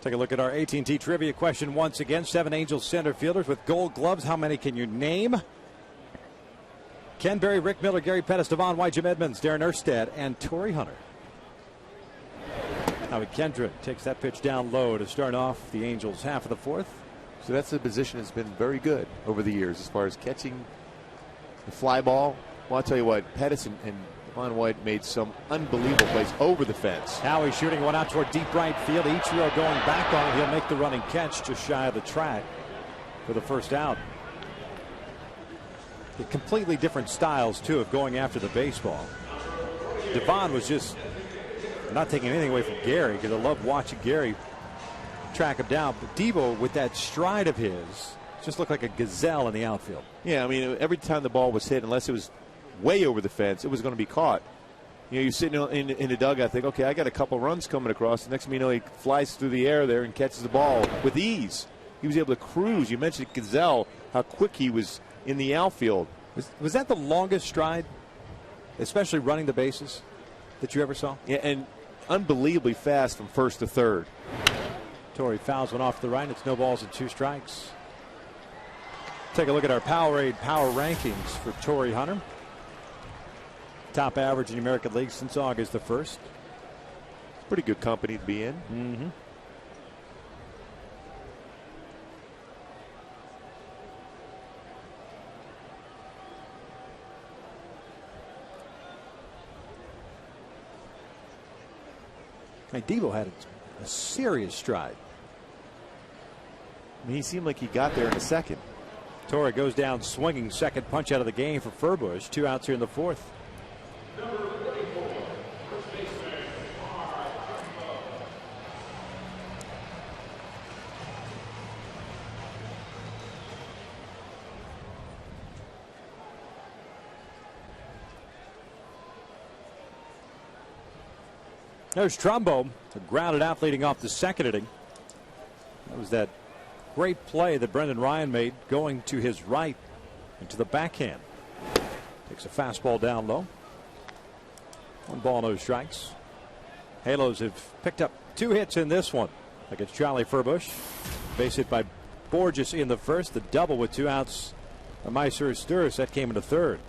Take a look at our AT&T trivia question once again. 7 Angels center fielders with gold gloves. How many can you name? Ken Berry, Rick Miller, Gary Pettis, Devon White, Jim Edmonds, Darren Erstad, and Torrey Hunter. Howie Kendrick takes that pitch down low to start off the Angels half of the 4th. So that's a position that's been very good over the years as far as catching The fly ball. Well, I'll tell you what, Pettis and Devon White made some unbelievable plays over the fence. Now he's shooting one out toward deep right field. Ichiro going back on it. He'll make the running catch just shy of the track for the first out. The completely different styles, too, of going after the baseball. Devon was just not taking anything away from Gary, because I love watching Gary track him down. But Debo, with that stride of his, just looked like a gazelle in the outfield. Yeah, I mean, every time the ball was hit, unless it was way over the fence, it was going to be caught. You know, you're sitting in the dugout, think, okay, I got a couple runs coming across. The next thing you know, he flies through the air there and catches the ball with ease. He was able to cruise. You mentioned Gazelle, how quick he was in the outfield. Was that the longest stride, especially running the bases, that you ever saw? Yeah, and unbelievably fast from first to third. Torrey fouls one off the right. It's no balls and 2 strikes. Take a look at our Powerade power rankings for Torrey Hunter. Top average in the American League since August the 1st. Pretty good company to be in. Mm-hmm. And Debo had a serious stride. I mean, he seemed like he got there in a second. Torrey goes down swinging, second punch out of the game for Furbush. 2 outs here in the 4th. There's Trumbo, grounded out leading off the second inning. That was that great play that Brendan Ryan made, going to his right and to the backhand. Takes a fastball down low. 1 ball, no strikes. Halos have picked up 2 hits in this one against Charlie Furbush. Base hit by Borges in the first. The double with 2 outs by Mysore Sturris. That came in the third.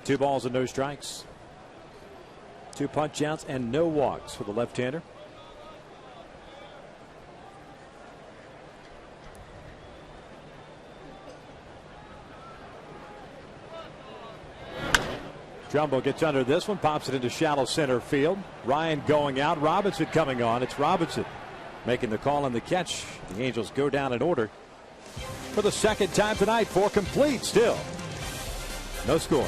Two balls and no strikes. 2 punch outs and no walks for the left-hander. Trumbo gets under this one, pops it into shallow center field. Ryan going out, Robinson coming on. It's Robinson making the call and the catch. The Angels go down in order for the second time tonight. 4 complete still. No score.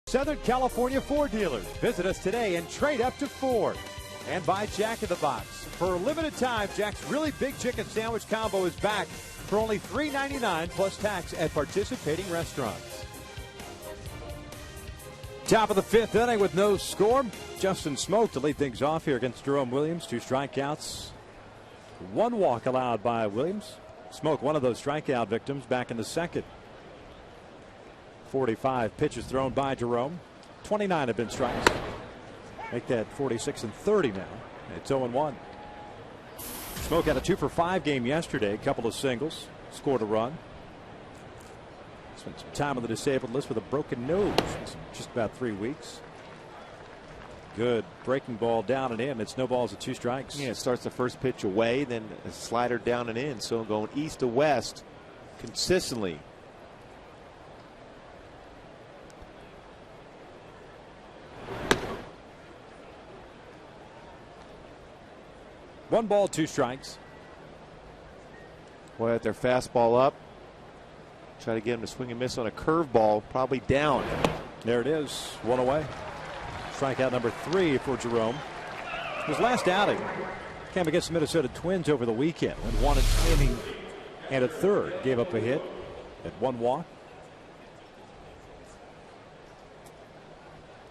Southern California Ford dealers. Visit us today and trade up to Ford. And buy Jack in the Box. For a limited time, Jack's Really Big Chicken Sandwich Combo is back for only $3.99 plus tax at participating restaurants. Top of the 5th inning with no score. Justin Smoak to lead things off here against Jerome Williams. 2 strikeouts. 1 walk allowed by Williams. Smoak, one of those strikeout victims, back in the 2nd. 45 pitches thrown by Jerome. 29 have been strikes. Make that 46 and 30 now. It's 0-1. Smoak had a 2-for-5 game yesterday. A couple of singles. Scored a run. Spent some time on the disabled list with a broken nose. Just about 3 weeks. Good breaking ball down and in. It's no balls and 2 strikes. Yeah, it starts the first pitch away, then a slider down and in. So going east to west consistently. One ball, 2 strikes. Boy, at their fastball up. Try to get him to swing and miss on a curveball, probably down. There it is, 1 away. Strikeout number 3 for Jerome. His last outing came against the Minnesota Twins over the weekend. Went 1 inning and a third. Gave up a hit at 1 walk.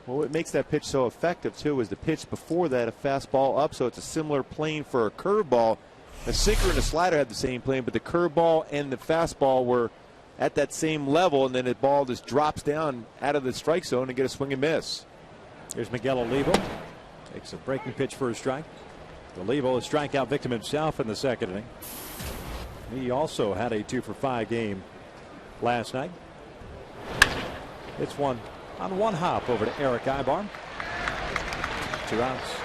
Well, what makes that pitch so effective, too, is the pitch before that, a fastball up, so it's a similar plane for a curveball. The sinker and the slider had the same plane, but the curveball and the fastball were at that same level, and then the ball just drops down out of the strike zone and get a swing and miss. Here's Miguel Olivo. Takes a breaking pitch for a strike. Olivo, a strikeout victim himself in the 2nd inning. He also had a 2-for-5 game last night. It's one on 1 hop over to Eric Ibar. 2 outs.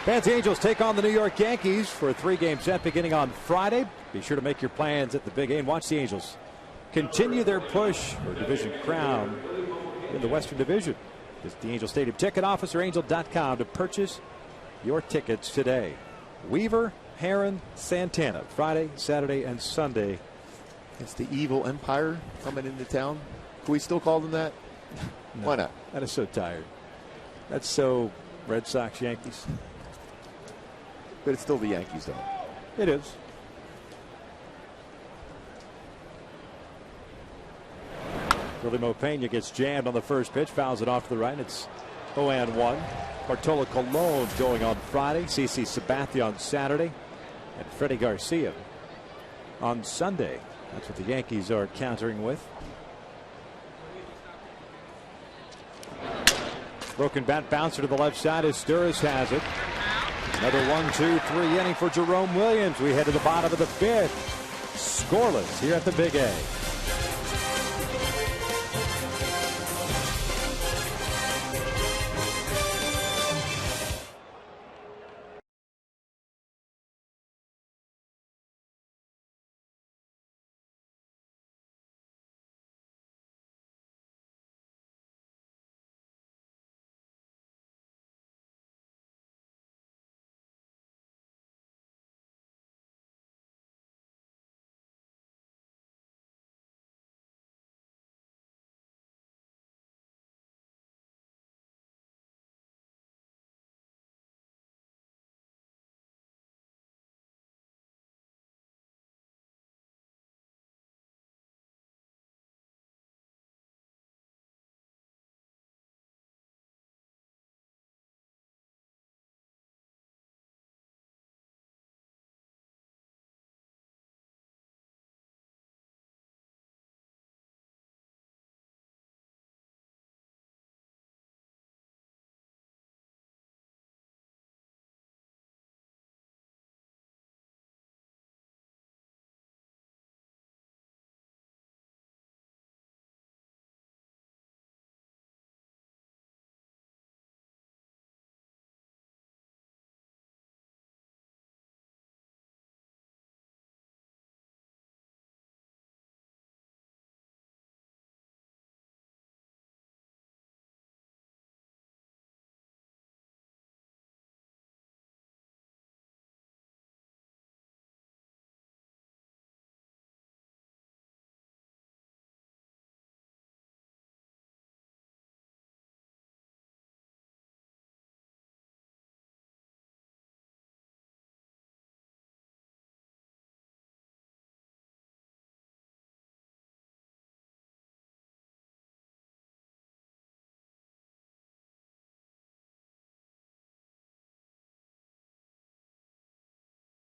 Fancy Angels take on the New York Yankees for a 3-game set beginning on Friday. Be sure to make your plans at the Big A and watch the Angels continue their push for division crown in the Western Division. Visit the Angel Stadium ticket office or angel.com to purchase your tickets today. Weaver, Heron, Santana, Friday, Saturday, and Sunday. It's the evil empire coming into town. Can we still call them that? No, why not? That is so tired. That's so Red Sox, Yankees. But it's still the Yankees, though. It is. Willie Mopena gets jammed on the first pitch, fouls it off to the right. It's 0-1. Bartolo Colon going on Friday. CC Sabathia on Saturday. And Freddie Garcia on Sunday. That's what the Yankees are countering with. Broken bat bouncer to the left side as Sturris has it. Another 1-2-3 inning for Jerome Williams. We head to the bottom of the 5th. Scoreless here at the Big A.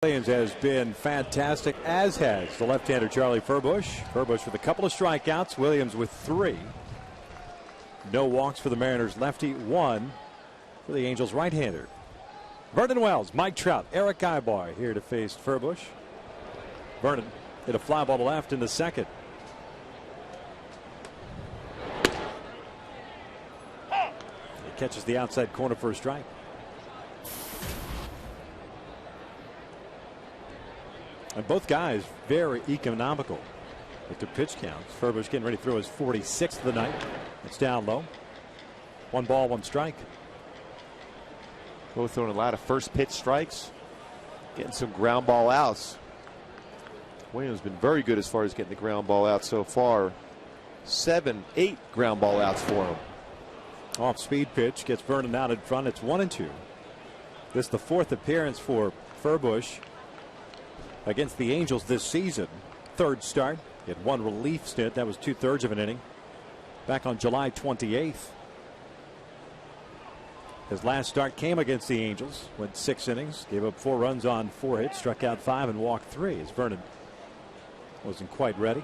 Williams has been fantastic, as has the left-hander Charlie Furbush. Furbush with a couple of strikeouts. Williams with 3. No walks for the Mariners lefty. 1 for the Angels right-hander. Vernon Wells, Mike Trout, Eric Aybar here to face Furbush. Vernon hit a fly ball to left in the second. He catches the outside corner for a strike. And both guys very economical with their pitch counts. Furbush getting ready to throw his 46th of the night. It's down low. 1 ball, 1 strike. Both throwing a lot of first pitch strikes, getting some ground ball outs. Williams has been very good as far as getting the ground ball out so far. 7, 8 ground ball outs for him. Off speed pitch gets Vernon out in front. It's 1-2. This is the 4th appearance for Furbush against the Angels this season. 3rd start. He had 1 relief stint. That was 2/3 of an inning back on July 28th. His last start came against the Angels. Went 6 innings. Gave up 4 runs on 4 hits. Struck out 5 and walked 3 as Vernon wasn't quite ready.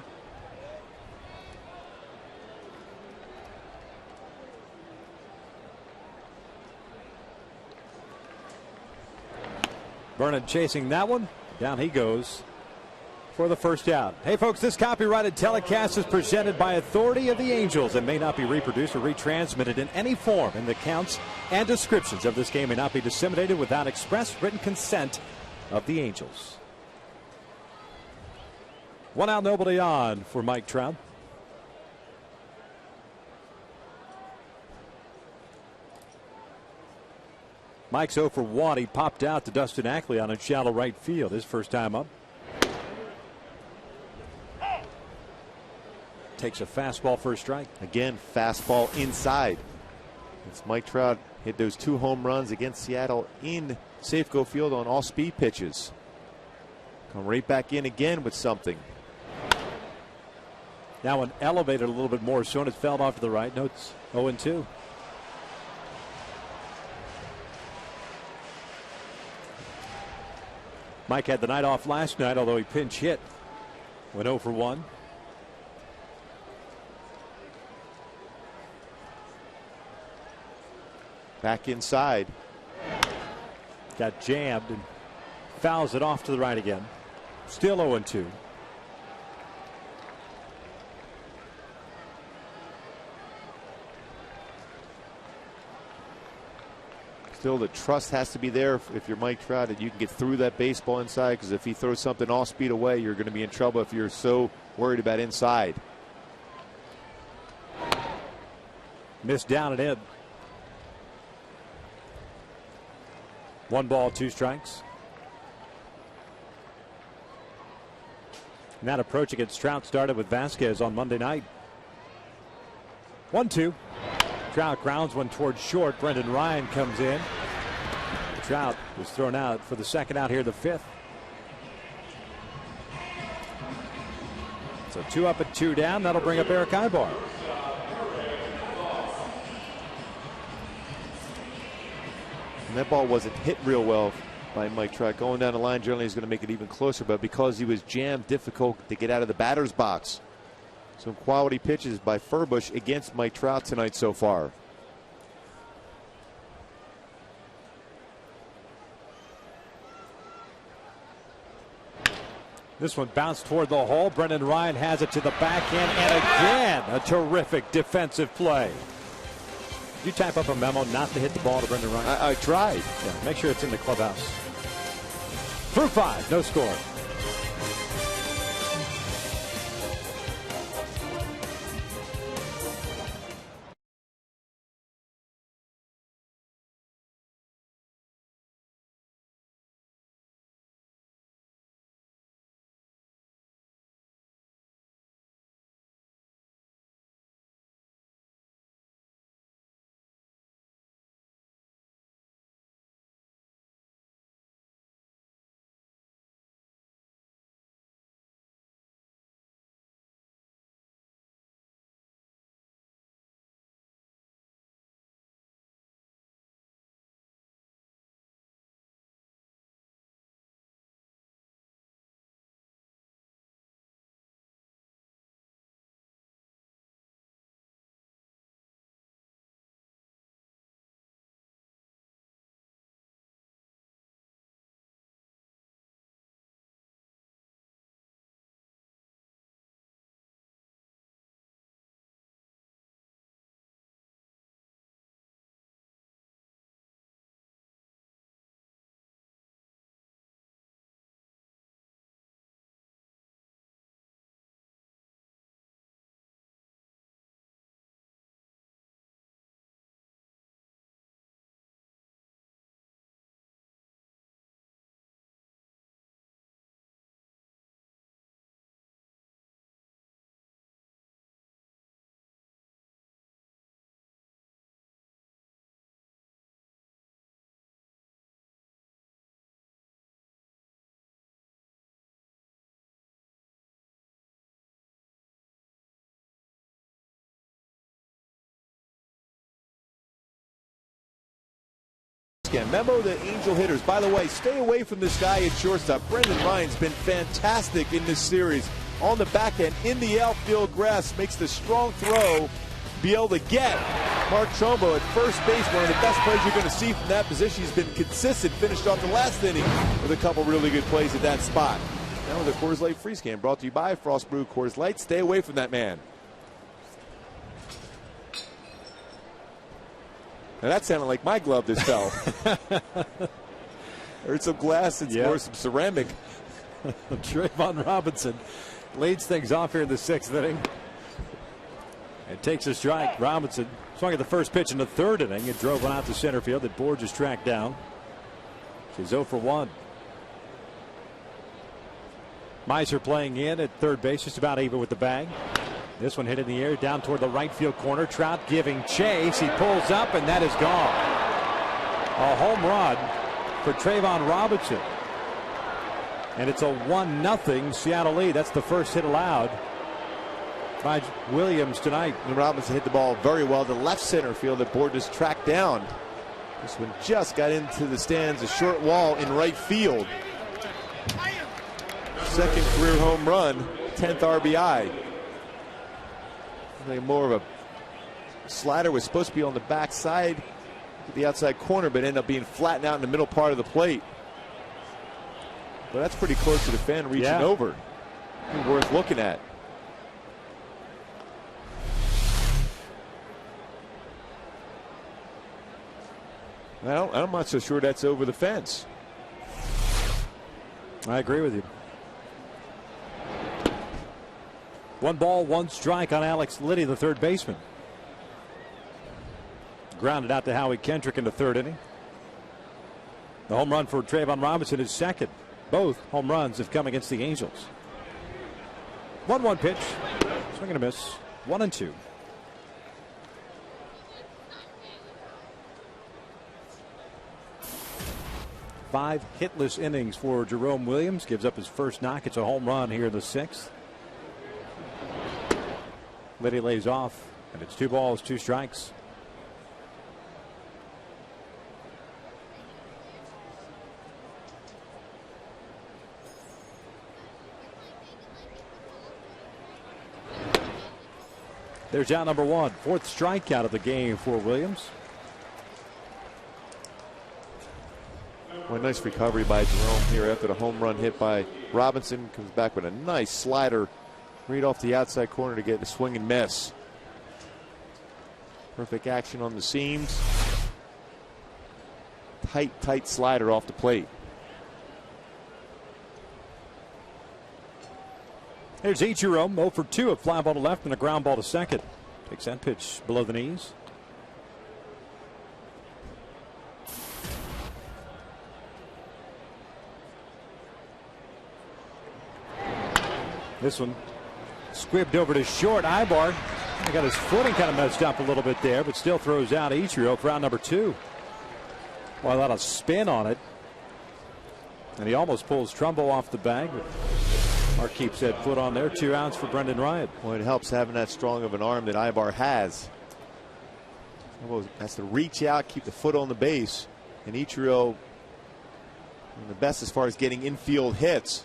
Vernon chasing that one. Down he goes for the first out. Hey folks, this copyrighted telecast is presented by authority of the Angels and may not be reproduced or retransmitted in any form, and the counts and descriptions of this game may not be disseminated without express written consent of the Angels. 1 out, nobody on for Mike Trout. Mike's 0 for 1. He popped out to Dustin Ackley on a shallow right field his first time up. Takes a fastball for a strike. Again, fastball inside. It's Mike Trout hit those 2 home runs against Seattle in Safeco Field on all speed pitches. Come right back in again with something. Now an elevated a little bit more so, and it's fouled off to the right. No, it's 0-2. Mike had the night off last night, although he pinch hit. Went 0 for 1. Back inside. Got jammed and fouls it off to the right again. Still 0-2. Still, the trust has to be there if you're Mike Trout that you can get through that baseball inside, because if he throws something off speed away, you're going to be in trouble if you're so worried about inside. Missed down and in. 1 ball, 2 strikes. And that approach against Trout started with Vasquez on Monday night. 1-2. Trout grounds one towards short. Brendan Ryan comes in. Trout was thrown out for the second out here, the 5th. So 2 up and 2 down. That'll bring up Eric Aybar. And that ball wasn't hit real well by Mike Trout. Going down the line generally is going to make it even closer, but because he was jammed, difficult to get out of the batter's box. Some quality pitches by Furbush against Mike Trout tonight so far. This one bounced toward the hole. Brendan Ryan has it to the backhand, and again a terrific defensive play. Did you type up a memo not to hit the ball to Brendan Ryan? I tried. Yeah, make sure it's in the clubhouse. Through 5, no score. Memo the Angel hitters. By the way, stay away from this guy at shortstop. Brendan Ryan's been fantastic in this series. On the back end, in the outfield grass, makes the strong throw, be able to get Mark Trumbo at first base. One of the best plays you're going to see from that position. He's been consistent, finished off the last inning with a couple really good plays at that spot. Now with a Coors Light Freeze Can brought to you by Frost Brew Coors Light. Stay away from that man. Now that sounded like my glove just fell. Heard some glass and more some ceramic. Trayvon Robinson leads things off here in the 6th inning. And takes a strike. Robinson swung at the first pitch in the 3rd inning and drove one out to center field that Borges tracked down. She's 0 for 1. Meiser playing in at third base, just about even with the bag. This one hit in the air down toward the right field corner. Trout giving chase. He pulls up, and that is gone. A home run for Trayvon Robinson. And it's a 1-0 Seattle lead. That's the first hit allowed by Williams tonight. And Robinson hit the ball very well to left center field that Borges tracked down. This one just got into the stands, a short wall in right field. Second career home run, 10th RBI. I think more of a slider, was supposed to be on the backside, the outside corner, but ended up being flattened out in the middle part of the plate. But that's pretty close to the fan reaching over. Worth looking at. Well, I'm not so sure that's over the fence. I agree with you. 1 ball, 1 strike on Alex Liddy, the third baseman. Grounded out to Howie Kendrick in the 3rd inning. The home run for Trayvon Robinson is second. Both home runs have come against the Angels. 1-1 pitch. Swing and a miss. 1-2. Five hitless innings for Jerome Williams. Gives up his first knock. It's a home run here in the 6th. Liddy lays off, and it's 2 balls, 2 strikes. There's out number 1. 4th strikeout of the game for Williams. Well, a nice recovery by Jerome here after the home run hit by Robinson. Comes back with a nice slider right off the outside corner to get a swing and miss. Perfect action on the seams. Tight slider off the plate. Here's Ichiro, 0 for 2, a fly ball to left and a ground ball to second. Takes that pitch below the knees. This one squibbed over to short. Ibar got his footing kind of messed up a little bit there, but still throws out Ichiro for out number 2. Well, a lot of spin on it. And he almost pulls Trumbo off the bag. Marquise said foot on there. 2 outs for Brendan Ryan. Well, it helps having that strong of an arm that Ibar has. Has to reach out, keep the foot on the base. And Ichiro, the best as far as getting infield hits.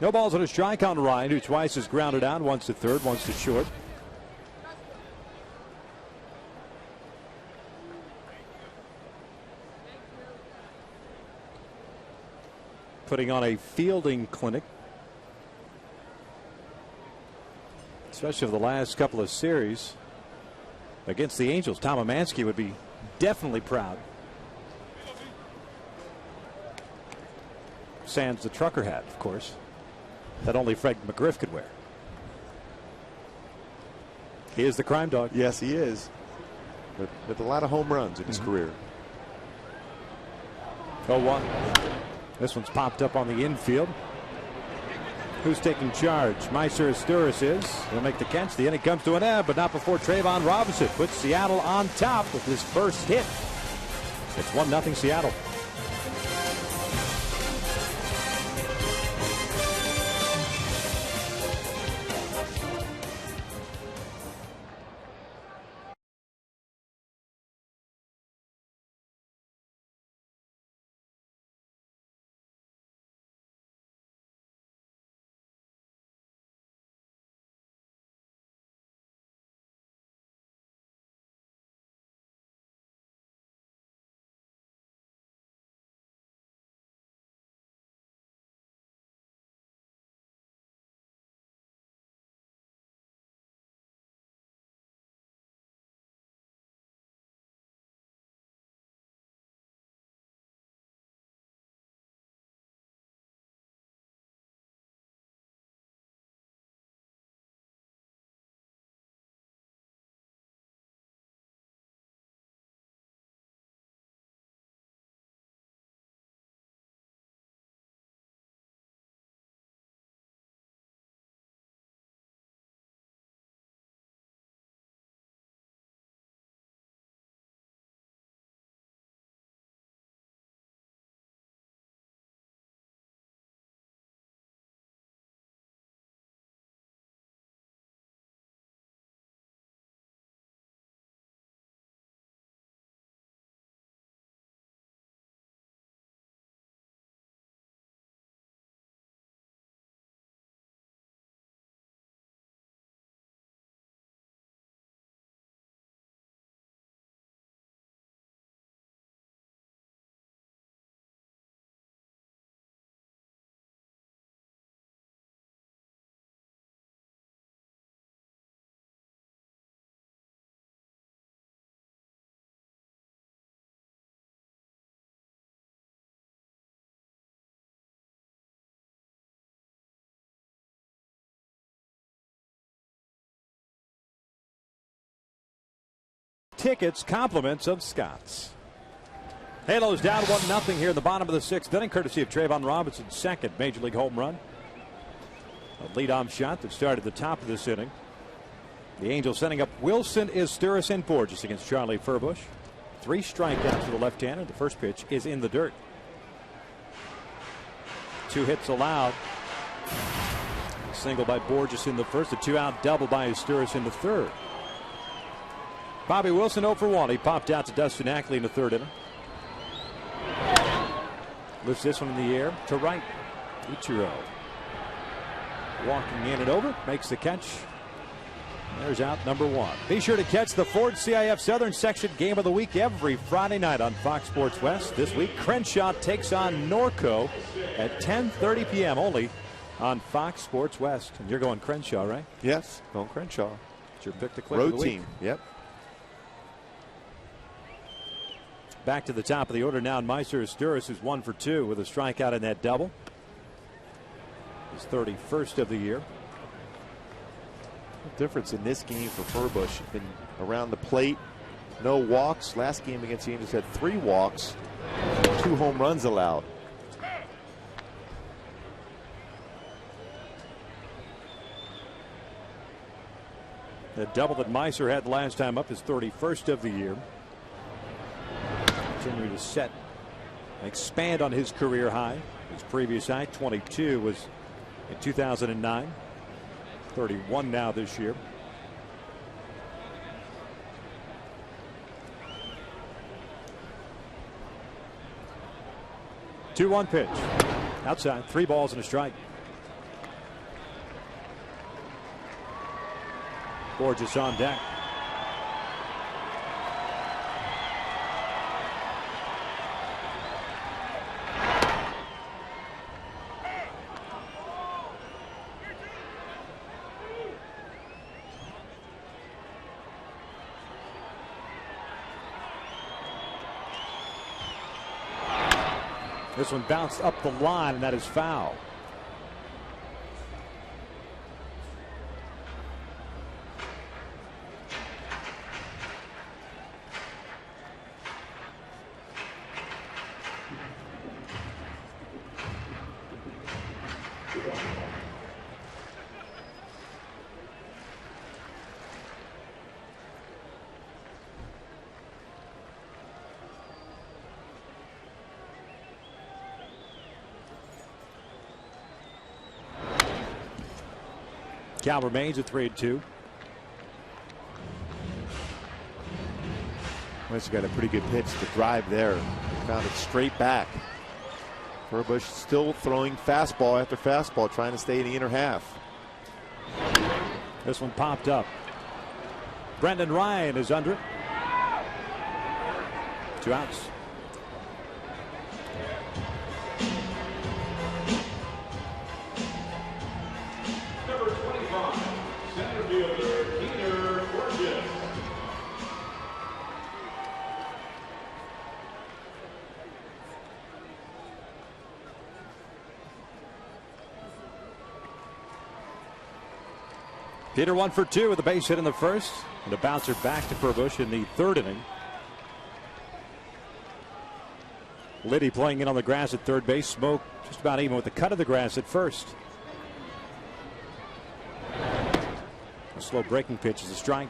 No balls on a strike on Ryan, who twice has grounded out, once to third, once to short. Putting on a fielding clinic, especially for the last couple of series against the Angels. Tom Amansky would be definitely proud. Sans the trucker hat, of course, that only Fred McGriff could wear. He is the crime dog. Yes, he is. But with a lot of home runs in his career. 0-1. This one's popped up on the infield. Who's taking charge? Meiser Asturis is. He'll make the catch. The inning comes to an end, but not before Trayvon Robinson puts Seattle on top with his first hit. It's 1-0 Seattle. tickets, compliments of Scott's. Halos down 1-0 here in the bottom of the 6th inning, courtesy of Trayvon Robinson's second Major League home run. A leadoff shot that started the top of this inning. The Angels sending up Wilson Izturis and Borges against Charlie Furbush. 3 strikeouts for the left-hander. The first pitch is in the dirt. 2 hits allowed. A single by Borges in the first. A 2-out double by Izturis in the third. Bobby Wilson 0 for 1. He popped out to Dustin Ackley in the third inning. Lifts this one in the air to right. Ichiro walking in and over, makes the catch. There's out number 1. Be sure to catch the Ford CIF Southern Section Game of the Week every Friday night on Fox Sports West. This week, Crenshaw takes on Norco at 10:30 p.m. only on Fox Sports West. And you're going Crenshaw, right? Yes, going Crenshaw. It's your pick to click Road of the week. team. Yep. Back to the top of the order now. Meister Izturis, who's 1 for 2 with a strikeout in that double. His 31st of the year. The difference in this game for Furbush, been around the plate, no walks. Last game against the Angels had 3 walks, 2 home runs allowed. The double that Meister had the last time up, his 31st of the year. Continuing to set, expand on his career high. His previous high, 22, was in 2009. 31 now this year. Two-one pitch. Outside, 3 balls and a strike. Borges on deck. This one bounced up the line, and that is foul. Count remains at 3-2. Wentz got a pretty good pitch to drive there. Found it straight back. Furbush still throwing fastball after fastball, trying to stay in the inner half. This one popped up. Brendan Ryan is under it. 2 outs. Peter 1 for 2 with a base hit in the first, and a bouncer back to Furbush in the third inning. Liddy playing in on the grass at third base. Smoke just about even with the cut of the grass at first. A slow breaking pitch is a strike.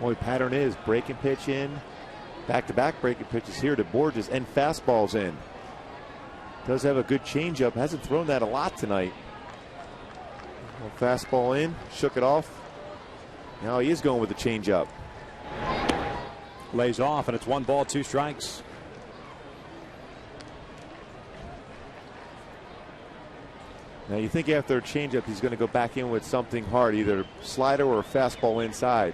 Only pattern is breaking pitch in, back-to-back breaking pitches here to Borges, and fastballs in. Does have a good changeup. Hasn't thrown that a lot tonight. Fastball in, shook it off. Now he is going with the changeup. Lays off, and it's 1 ball, 2 strikes. Now you think after a changeup he's going to go back in with something hard, either slider or a fastball inside.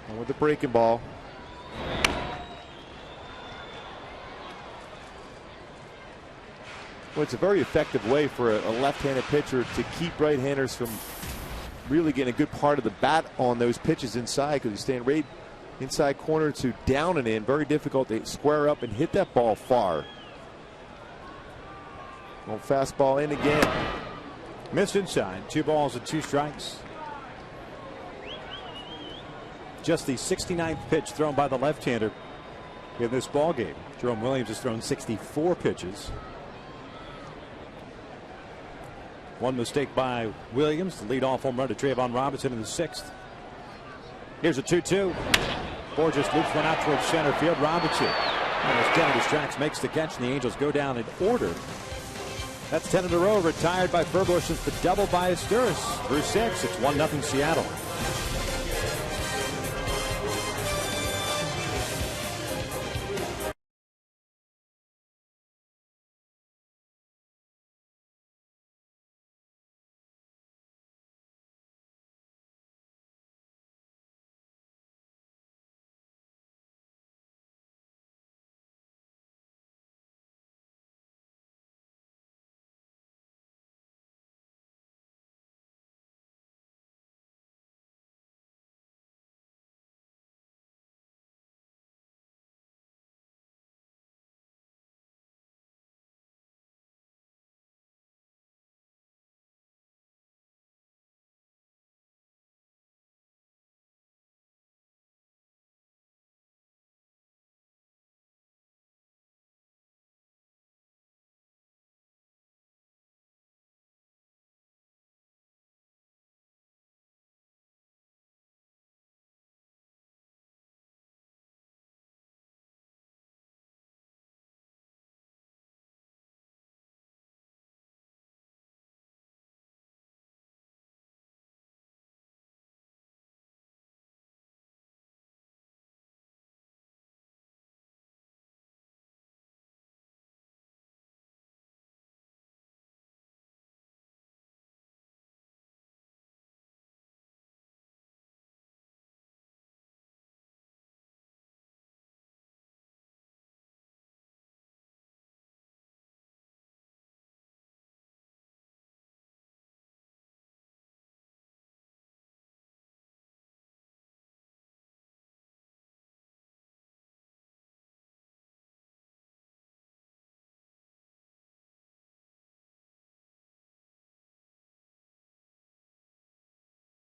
And with the breaking ball. Well, it's a very effective way for a left-handed pitcher to keep right-handers from really getting a good part of the bat on those pitches inside, because he's staying right inside corner to down and in. Very difficult to square up and hit that ball far. Well, fastball in again. Missed inside. 2 balls and 2 strikes. Just the 69th pitch thrown by the left-hander in this ball game. Jerome Williams has thrown 64 pitches. One mistake by Williams, the leadoff home run to Trayvon Robinson in the 6th. Here's a 2-2. Borges loops one out towards center field. Robinson, almost 10 of his tracks, makes the catch, and the Angels go down in order. That's 10 in a row, retired by Furbo since the double by Asturis. Through 6, it's 1-0 Seattle.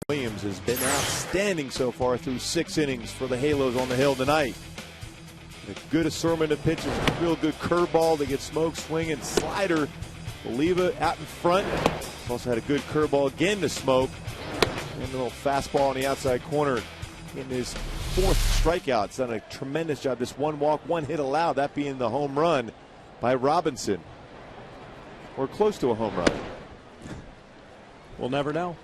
Williams has been outstanding so far through 6 innings for the Halos on the hill tonight. A good assortment of pitches, real good curveball to get Smoke swinging, slider, Oliva out in front. Also had a good curveball again to Smoke, and a little fastball on the outside corner in his 4th strikeout. It's done a tremendous job. This 1 walk, 1 hit allowed, that being the home run by Robinson, or close to a home run. We'll never know.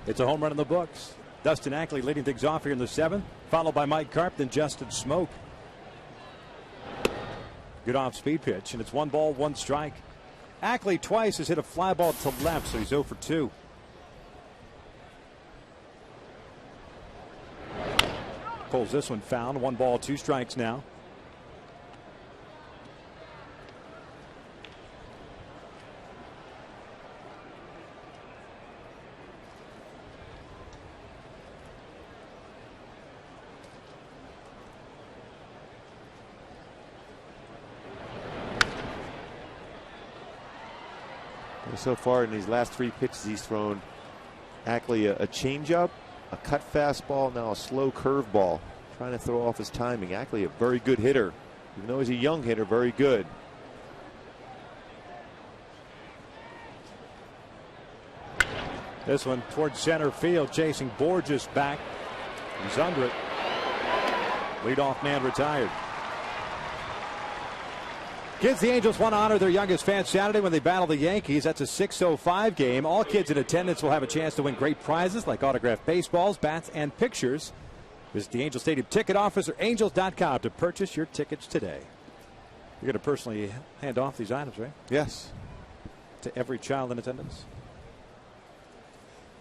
It's a home run in the books. Dustin Ackley leading things off here in the 7th, followed by Mike Karp, then Justin Smoke. Good off-speed pitch, and it's 1 ball, 1 strike. Ackley twice has hit a fly ball to left, so he's 0 for 2. Pulls this one foul. 1 ball, 2 strikes now. So far in these last 3 pitches he's thrown, Ackley a changeup, a cut fastball, now a slow curveball, trying to throw off his timing. Ackley a very good hitter, even though he's a young hitter, very good. This one towards center field, chasing Borges back. He's under it. Leadoff man retired. Kids, the Angels want to honor their youngest fans Saturday when they battle the Yankees. That's a 6:05 game. All kids in attendance will have a chance to win great prizes like autographed baseballs, bats, and pictures. Visit the Angel Stadium ticket office or angels.com to purchase your tickets today. You're going to personally hand off these items, right? Yes. To every child in attendance?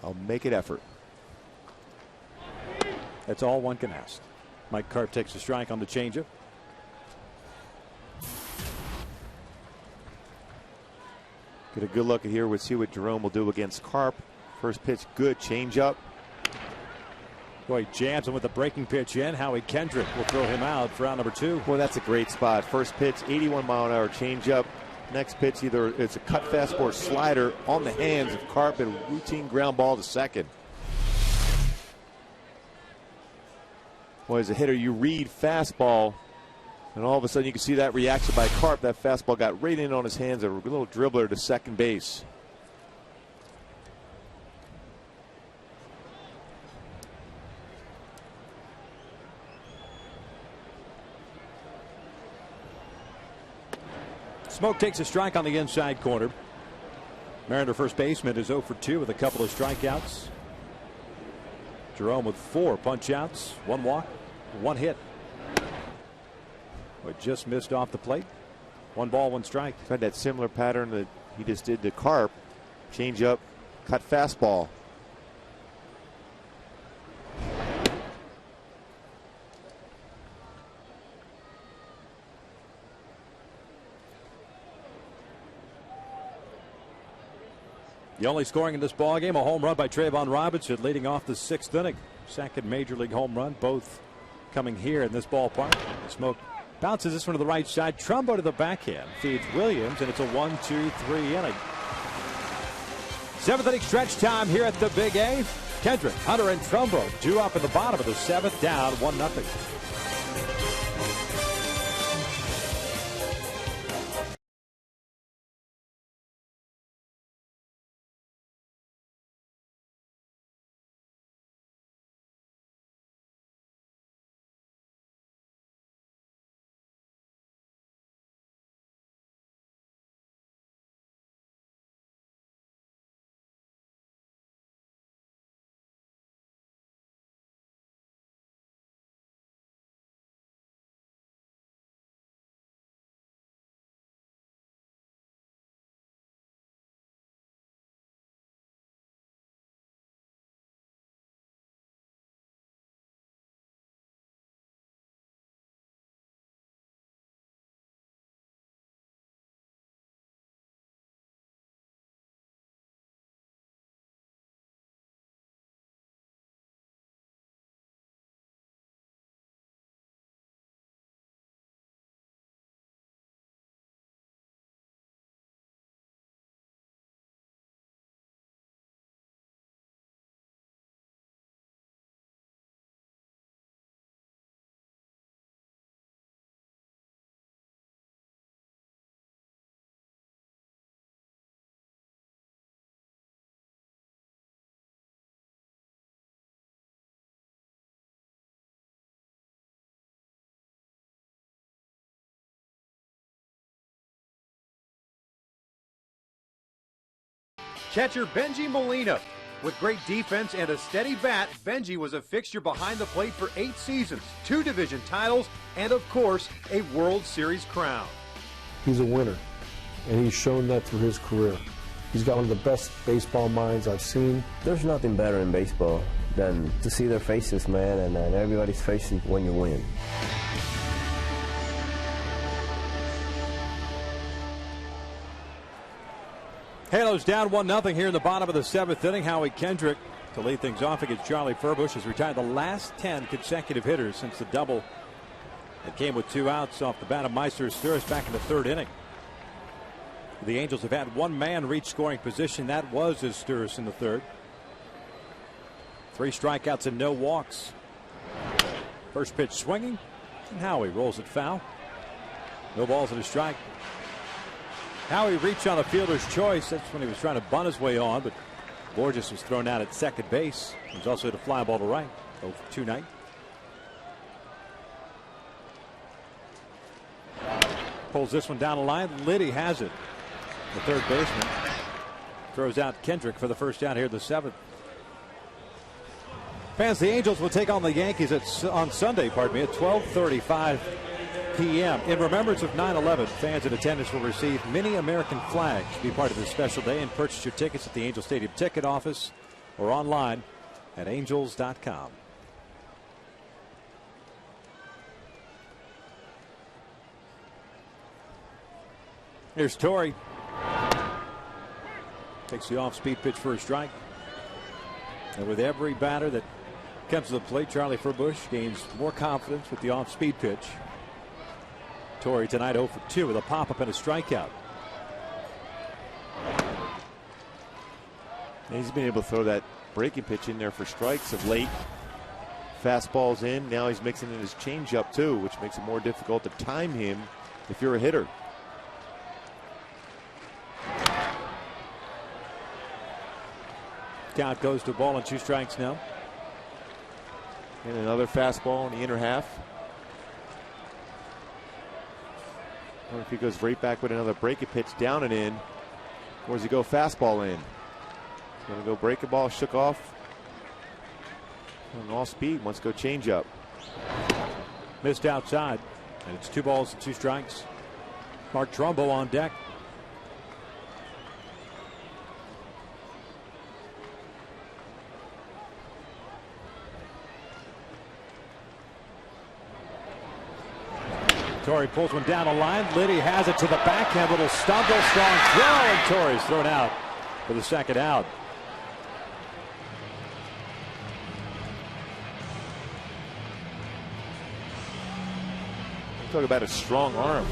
I'll make an effort. That's all one can ask. Mike Karp takes a strike on the changeup. Get a good look at here. We'll see what Jerome will do against Carp. First pitch, good changeup. Boy, jams him with the breaking pitch in. Howie Kendrick will throw him out for out number 2. Well, that's a great spot. First pitch, 81-mile-an-hour changeup. Next pitch, either it's a cut fastball or slider on the hands of Carp, and routine ground ball to second. Well, as a hitter, you read fastball, and all of a sudden you can see that reaction by Carp. That fastball got right in on his hands, a little dribbler to second base. Smoke takes a strike on the inside corner. Mariner first baseman is 0 for 2 with a couple of strikeouts. Jerome with 4 punch-outs, 1 walk, 1 hit. But just missed off the plate. 1 ball, 1 strike. Tried that similar pattern that he just did to Carp. Change up, cut fastball. The only scoring in this ballgame, a home run by Trayvon Robinson leading off the 6th inning. Second major league home run, both coming here in this ballpark. Smoke bounces this one to the right side. Trumbo to the backhand. Feeds Williams, and it's a 1-2-3 inning. 7th inning stretch time here at the Big A. Kendrick, Hunter, and Trumbo due up in the bottom of the 7th, down 1-0. Catcher Benji Molina. With great defense and a steady bat, Benji was a fixture behind the plate for 8 seasons, 2 division titles, and of course, a World Series crown. He's a winner, and he's shown that through his career. He's got one of the best baseball minds I've seen. There's nothing better in baseball than to see their faces, man, and everybody's faces when you win. Halos down 1-0 here in the bottom of the 7th inning. Howie Kendrick to lead things off against Charlie Furbush has retired the last 10 consecutive hitters since the double that came with 2 outs off the bat of Meister Sturis back in the 3rd inning. The Angels have had 1 man reach scoring position. That was Sturis in the 3rd. 3 strikeouts and no walks. First pitch swinging, and Howie rolls it foul. No balls and a strike. Howie reached on a fielder's choice. That's when he was trying to bunt his way on, but Borges was thrown out at second base. He was also hit a fly ball to right. 0 for 2 night. Pulls this one down the line. Liddy has it. The third baseman throws out Kendrick for the first out here in the 7th. Fans, the Angels will take on the Yankees on Sunday, at 12:35 p.m. In remembrance of 9/11, fans in attendance will receive mini American flags to be part of this special day, and purchase your tickets at the Angel Stadium ticket office or online at angels.com. Here's Torrey. Takes the off-speed pitch for a strike. And with every batter that comes to the plate, Charlie Furbush gains more confidence with the off-speed pitch. Torrey tonight 0 for 2 with a pop-up and a strikeout. He's been able to throw that breaking pitch in there for strikes of late. Fastball's in. Now he's mixing in his changeup too, which makes it more difficult to time him if you're a hitter. Count goes to 1 and 2 strikes now. And another fastball in the inner half. Or if he goes right back with another breaking pitch down and in, or does he go fastball in? He's going to go breaking ball, shook off. And off speed, wants to go change up. Missed outside, and it's 2 balls and 2 strikes. Mark Trumbo on deck. Torrey pulls one down the line. Liddy has it to the backhand. Little stumble, strong throw, and Torrey's thrown out for the second out. Talk about a strong arm.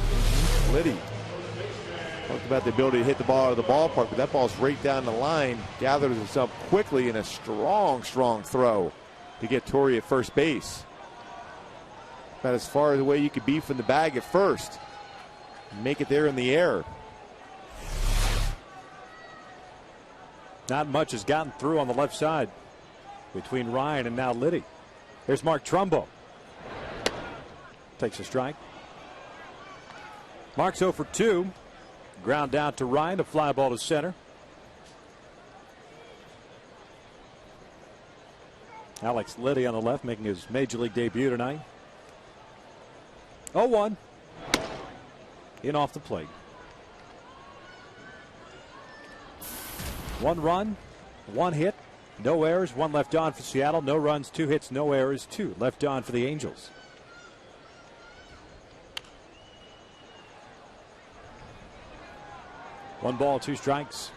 Liddy. Talked about the ability to hit the ball out of the ballpark, but that ball's right down the line. Gathers himself quickly in a strong throw to get Torrey at first base. About as far away you could be from the bag at first. Make it there in the air. Not much has gotten through on the left side between Ryan and now Liddy. There's Mark Trumbo. Takes a strike. Mark's 0 for 2. Ground out to Ryan, a fly ball to center. Alex Liddy on the left, making his major league debut tonight. 0-1. In off the plate. 1 run, 1 hit, no errors, 1 left on for Seattle. No runs, 2 hits, no errors, 2 left on for the Angels. One ball, 2 strikes.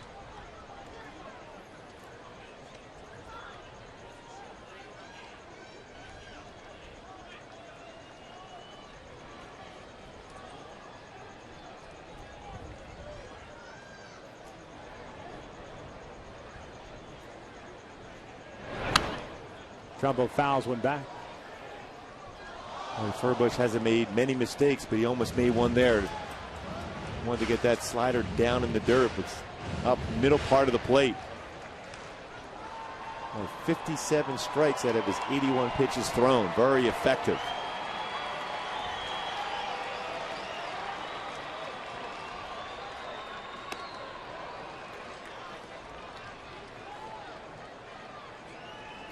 Trumbo fouls one back. Well, Furbush hasn't made many mistakes, but he almost made one there. Wanted to get that slider down in the dirt. It's up middle part of the plate. 57 strikes out of his 81 pitches thrown. Very effective.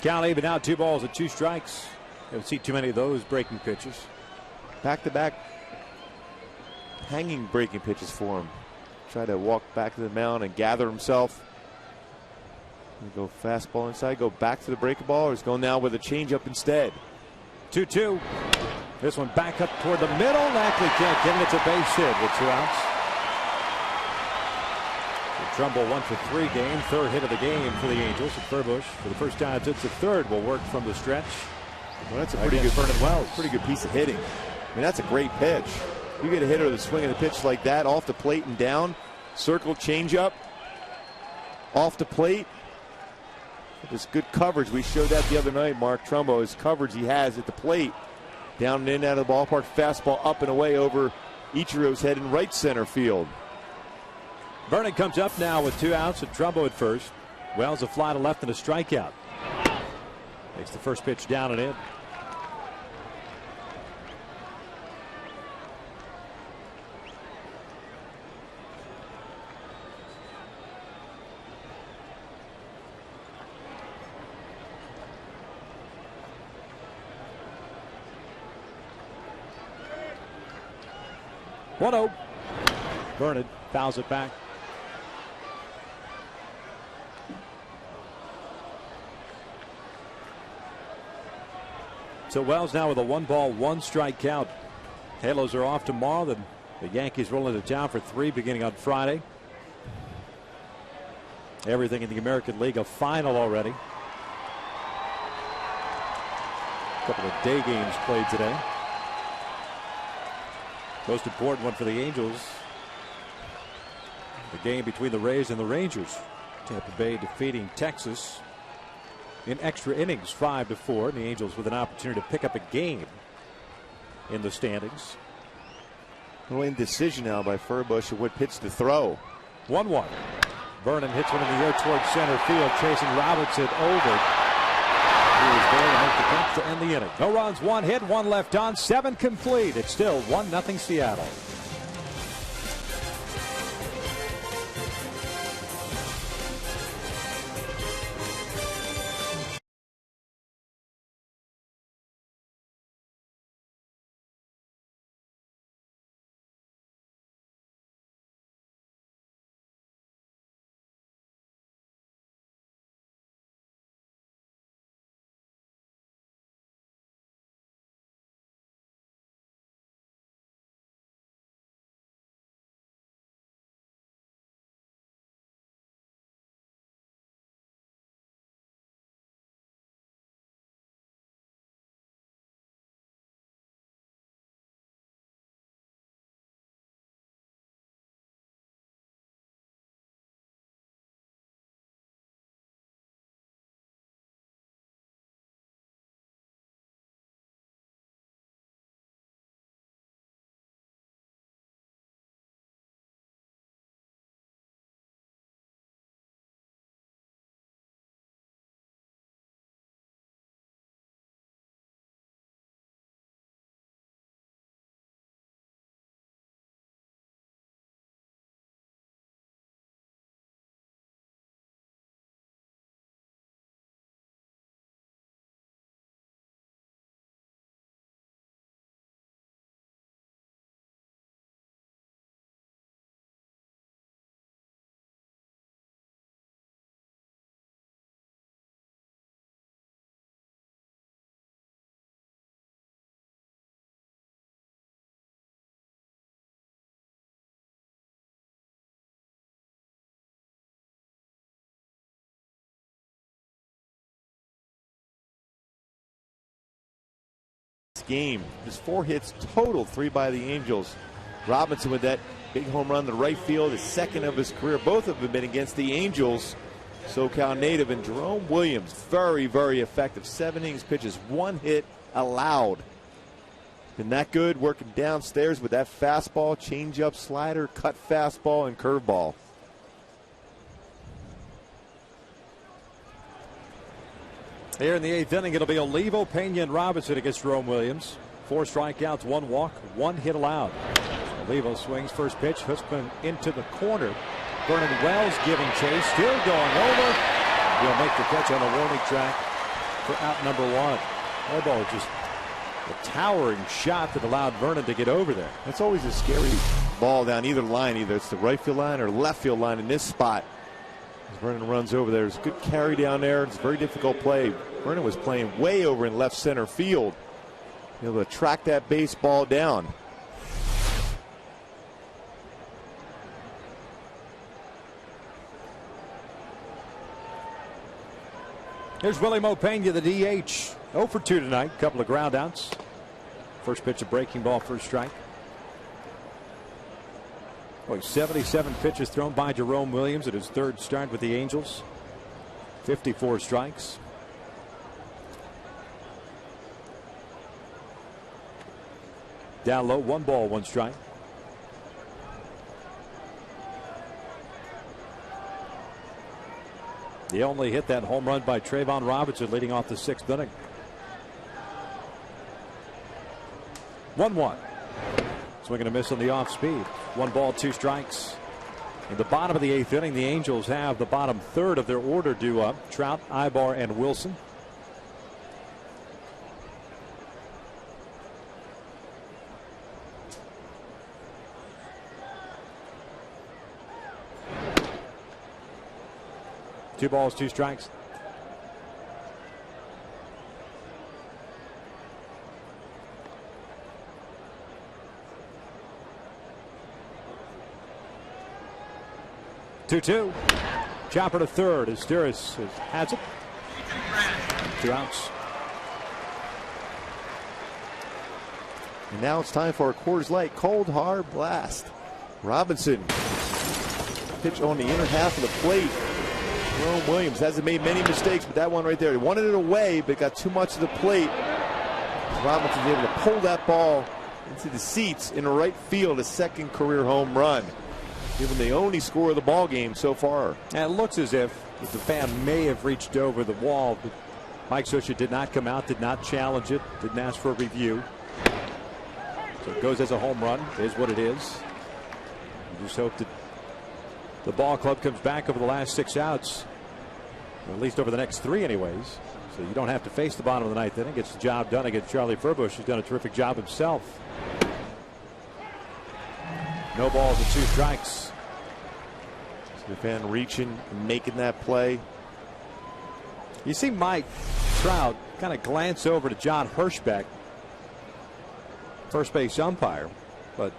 Count even out, 2 balls and 2 strikes. You don't see too many of those breaking pitches. Back-to-back hanging breaking pitches for him. Try to walk back to the mound and gather himself. Go fastball inside, go back to the breaking ball, or he's going now with a changeup instead. 2-2. This one back up toward the middle. Ackley can't get it. It's a base hit with 2 outs. Trumbo 1 for 3 game. 3rd hit of the game for the Angels. And Furbush, for the first time since the 3rd, will work from the stretch. Well, that's a pretty good Vernon Wells. Pretty good piece of hitting. I mean, that's a great pitch. You get a hitter that's swinging a pitch like that off the plate and down. Circle changeup. Off the plate. This good coverage. We showed that the other night, Mark Trumbo. His coverage he has at the plate. Down and in out of the ballpark. Fastball up and away over Ichiro's head in right center field. Vernon comes up now with 2 outs and Trumbo at first. Wells a fly to left and a strikeout. Takes the first pitch down and in. One-0. Vernon fouls it back. So Wells now with a 1-ball, 1-strike count. Halos are off tomorrow. Then the Yankees roll into town for 3 beginning on Friday. everything in the American League a final already. A couple of day games played today. Most important one for the Angels, the game between the Rays and the Rangers. Tampa Bay defeating Texas in extra innings 5-4. And the Angels with an opportunity to pick up a game in the standings. A little indecision now by Furbush of what pitch to throw. 1-1. Vernon hits one in the air towards center field, chasing Robinson over. He was there to make the catch to end the inning. No runs, 1 hit, 1 left on, 7 complete. It's still 1-0 Seattle. Game. Just 4 hits total, 3 by the Angels. Robinson with that big home run to right field, his second of his career. Both of them have been against the Angels. SoCal native. And Jerome Williams, very, very effective. 7 innings pitches, 1 hit allowed. Been that good, working downstairs with that fastball, changeup, slider, cut fastball, and curveball. Here in the 8th inning, it'll be Olivo, Pena, and Robinson against Jerome Williams. 4 strikeouts, 1 walk, 1 hit allowed. Olivo swings first pitch, hooks one into the corner. Vernon Wells giving chase, still going over. He'll make the catch on the warning track for out number 1. That ball just a towering shot that allowed Vernon to get over there. That's always a scary ball down either line. Either it's the right field line or left field line in this spot. As Vernon runs over there, it's a good carry down there. It's a very difficult play. Vernon was playing way over in left center field. Able to track that baseball down. Here's Willie Mo Pena, the DH. 0 for 2 tonight. Couple of ground outs. First pitch, a breaking ball, first strike. 77 pitches thrown by Jerome Williams at his 3rd start with the Angels. 54 strikes. Down low, 1 ball, 1 strike. He only hit that home run by Trayvon Robinson leading off the 6th inning. 1-1. Swing and a miss on the off speed. 1 ball, 2 strikes. In the bottom of the 8th inning, the Angels have the bottom 3rd of their order due up. Trout, Ibar, and Wilson. Two balls, 2 strikes. Two. Chopper to third as Steers has it. 2 outs. And now it's time for a Coors Light Cold Hard Blast. Robinson. Pitch on the inner half of the plate. Jerome Williams hasn't made many mistakes, but that one right there, he wanted it away, but got too much of the plate. Robinson's able to pull that ball into the seats in right field, a second career home run. Given the only score of the ball game so far. And it looks as if the fan may have reached over the wall, but Mike Scioscia did not come out, did not challenge it, didn't ask for a review. So it goes as a home run. It is what it is. We just hope that the ball club comes back over the last 6 outs, or at least over the next 3 anyways. So you don't have to face the bottom of the ninth inning. Gets the job done against Charlie Furbush, who's done a terrific job himself. No balls and 2 strikes. Fan reaching and making that play. You see Mike Trout kind of glance over to John Hirschbeck, first base umpire, but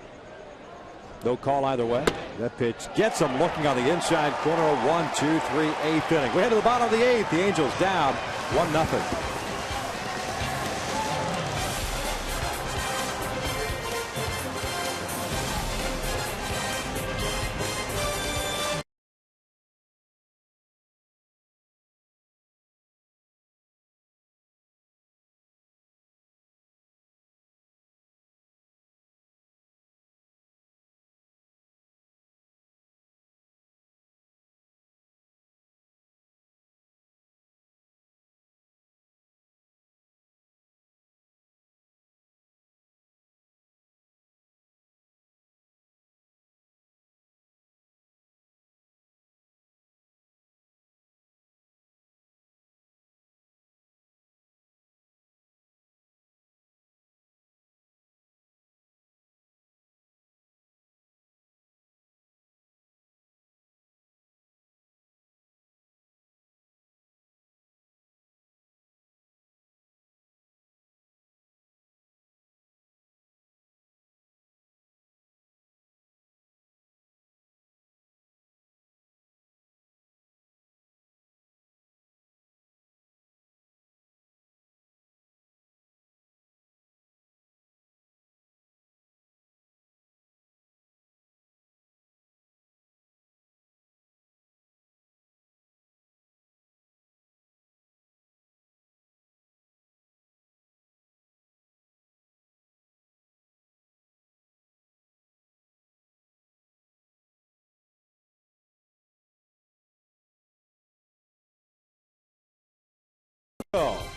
no call either way. That pitch gets him looking on the inside corner. 1, 2, 3, 8th inning. We head to the bottom of the 8th. The Angels down 1-0.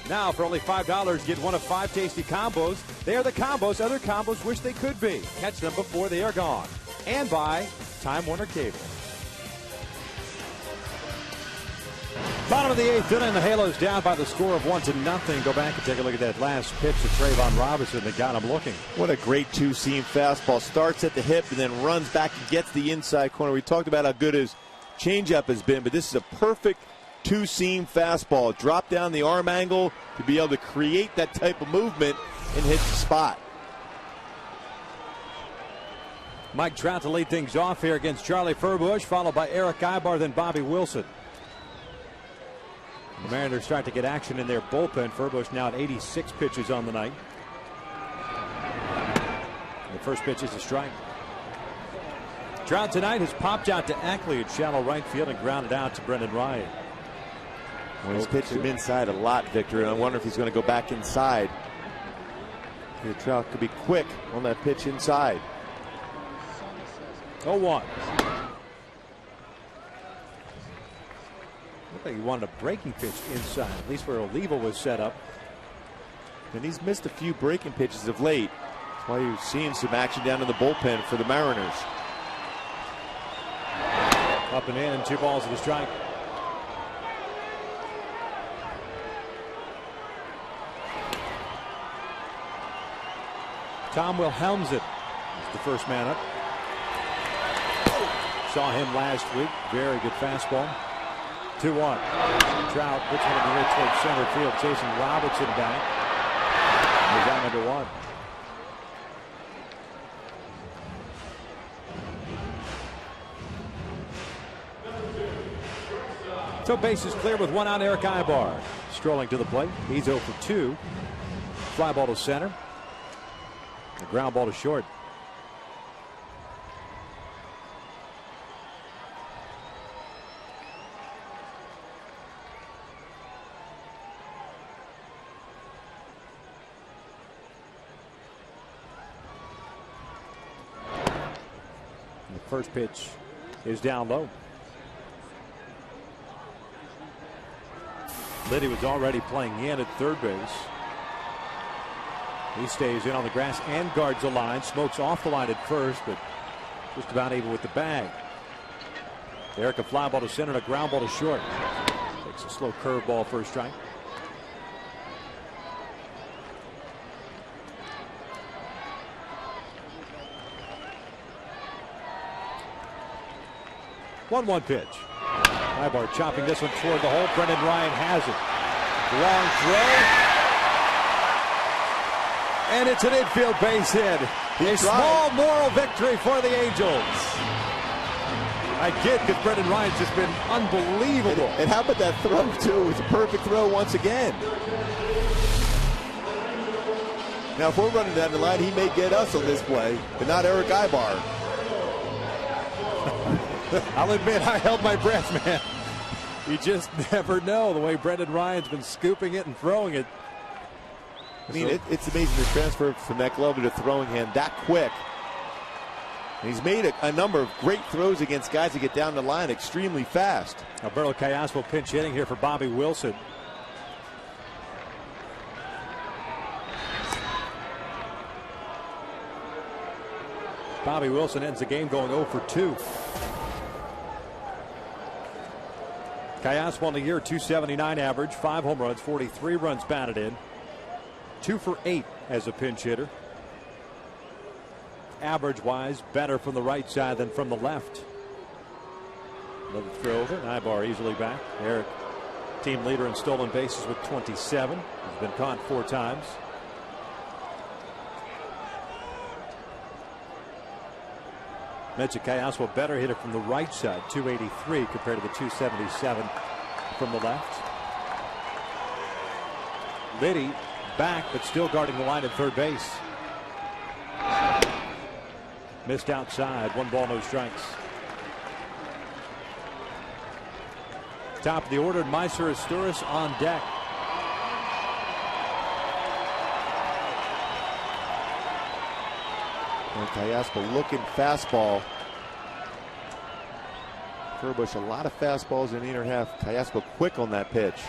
Now for only $5, get one of 5 tasty combos. They are the combos other combos wish they could be. Catch them before they are gone. And by Time Warner Cable. Bottom of the 8th inning, the Halos down by the score of 1-0. Go back and take a look at that last pitch to Trayvon Robinson that got him looking. What a great 2-seam fastball. Starts at the hip and then runs back and gets the inside corner. We talked about how good his changeup has been, but this is a perfect 2-seam fastball. Drop down the arm angle to be able to create that type of movement and hit the spot. Mike Trout to lead things off here against Charlie Furbush, followed by Eric Ibar, then Bobby Wilson. The Mariners start to get action in their bullpen. Furbush now at 86 pitches on the night. The first pitch is a strike. Trout tonight has popped out to Ackley at shallow right field and grounded out to Brendan Ryan. Well, he's pitched him inside a lot, Victor, and I wonder if he's going to go back inside. Here, Trout could be quick on that pitch inside. 0-1. Looked like he wanted a breaking pitch inside, at least where Oliva was set up. And he's missed a few breaking pitches of late. That's why you're seeing some action down in the bullpen for the Mariners. Up and in, 2 balls and a strike. Tom Wilhelmsen is the first man up. Saw him last week. Very good fastball. 2-1. Trout puts one in the air towards center field, chasing Robinson back. He's down number 1. So base is clear with one out. Eric Aybar strolling to the plate. He's 0 for 2. Fly ball to center. The ground ball to short. The first pitch is down low. Liddy was already playing in at third base. He stays in on the grass and guards the line. Smokes off the line at first, but just about able with the bag. Eric, a fly ball to center and a ground ball to short. Takes a slow curve ball for a strike. One pitch. Aybar chopping this one toward the hole. Brendan Ryan has it. Long throw. And it's an infield base hit. A small moral victory for the Angels. I get because Brendan Ryan's just been unbelievable. And how about that throw, too? It's a perfect throw once again. Now, if we're running down the line, he may get us on this play, but not Eric Aybar. I'll admit I held my breath, man. You just never know the way Brendan Ryan's been scooping it and throwing it. I mean, it's amazing to transfer from that glove to the throwing hand that quick. And he's made a number of great throws against guys that get down the line extremely fast. Alberto Callaspo pinch hitting here for Bobby Wilson. Bobby Wilson ends the game going 0 for 2. Callaspo on the year, 279 average, 5 home runs, 43 runs batted in, 2 for 8 as a pinch hitter. Average-wise, better from the right side than from the left. Another throw over, Aybar easily back. Eric, team leader in stolen bases with 27. He's been caught 4 times. Mentioned Callaspo, better hitter from the right side, 283 compared to the 277 from the left. Liddy back, but still guarding the line at third base. Missed outside, 1 ball, no strikes. Top of the order, Meiser Asturis on deck. And Callaspo looking fastball. Furbush, a lot of fastballs in the inner half. Callaspo quick on that pitch.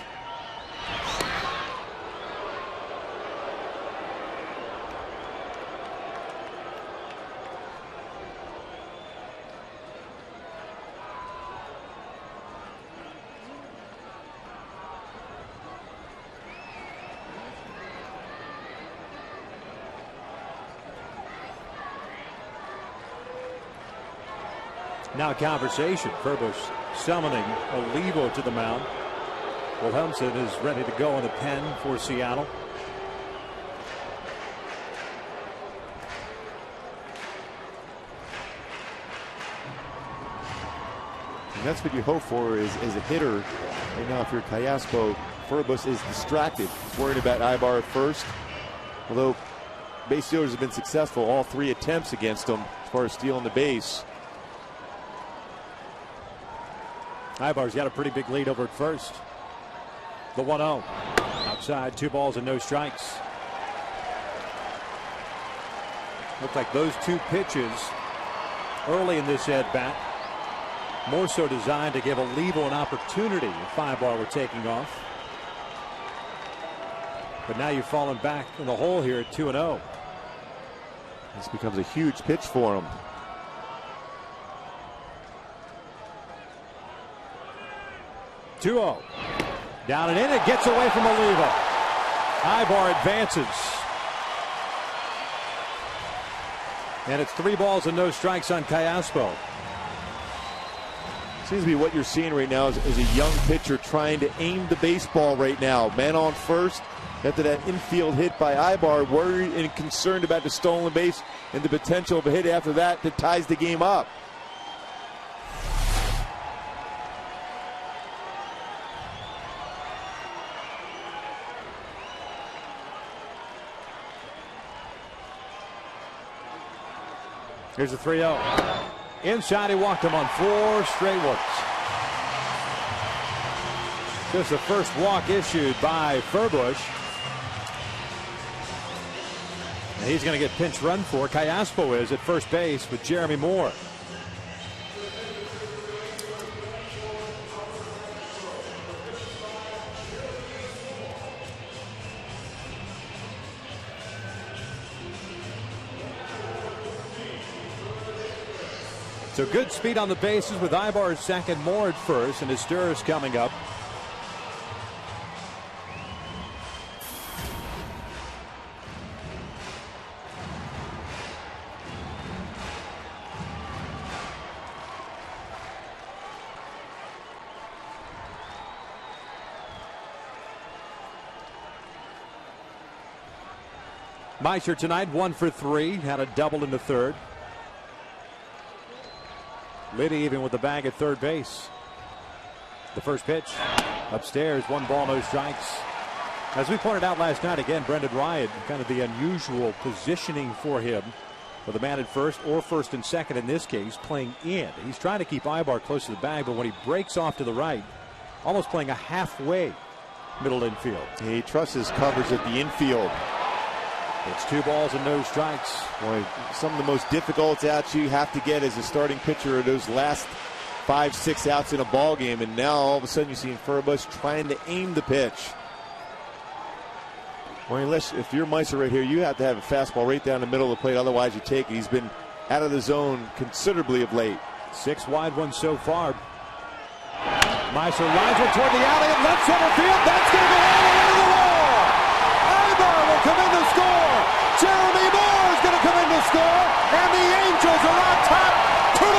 Now conversation. Furbush summoning Olivo to the mound. Wilhelmsen is ready to go in the pen for Seattle. And that's what you hope for is a hitter. Right now, if you're Callaspo, Furbush is distracted. He's worried about Aybar at first. Although base stealers have been successful, all 3 attempts against him as far as stealing the base. Aybar's got a pretty big lead over at first. The 1-0. Outside, 2 balls and no strikes. Looks like those 2 pitches early in this at-bat more so designed to give Olivo an opportunity if Aybar were taking off. But now you've fallen back in the hole here at 2-0. This becomes a huge pitch for him. Down and in, it gets away from Olivo. Aybar advances. And it's 3 balls and no strikes on Callaspo. Seems to be what you're seeing right now is a young pitcher trying to aim the baseball right now. Man on first after that infield hit by Aybar, worried and concerned about the stolen base and the potential of a hit after that ties the game up. Here's a 3-0. Inside, he walked him on 4 straight ones. Just the first walk issued by Furbush. And he's going to get pinch run for. Callaspo is at first base with Jeremy Moore. So good speed on the bases with Ibar at second, Moore at first, and Asturis coming up. Meister tonight 1 for 3, had a double in the third. Liddy even with the bag at third base. The first pitch upstairs, 1 ball, no strikes. As we pointed out last night, again, Brendan Ryan, kind of the unusual positioning for him with a man at first or first and second in this case, playing in. He's trying to keep Ibar close to the bag, but when he breaks off to the right, almost playing a halfway middle infield. He trusts his coverage at the infield. It's 2 balls and no strikes. Boy, some of the most difficult outs you have to get as a starting pitcher are those last 5-6 outs in a ball game, and now all of a sudden you see Furbush trying to aim the pitch. Well, unless if you're Meister right here, you have to have a fastball right down the middle of the plate, otherwise you take it. He's been out of the zone considerably of late. 6 wide ones so far. Meister lines it toward the alley at left center field. That's going to go all the way to the wall. Ibar will come in to score. Jeremy Moore is going to come in to score, and the Angels are on top 2-1.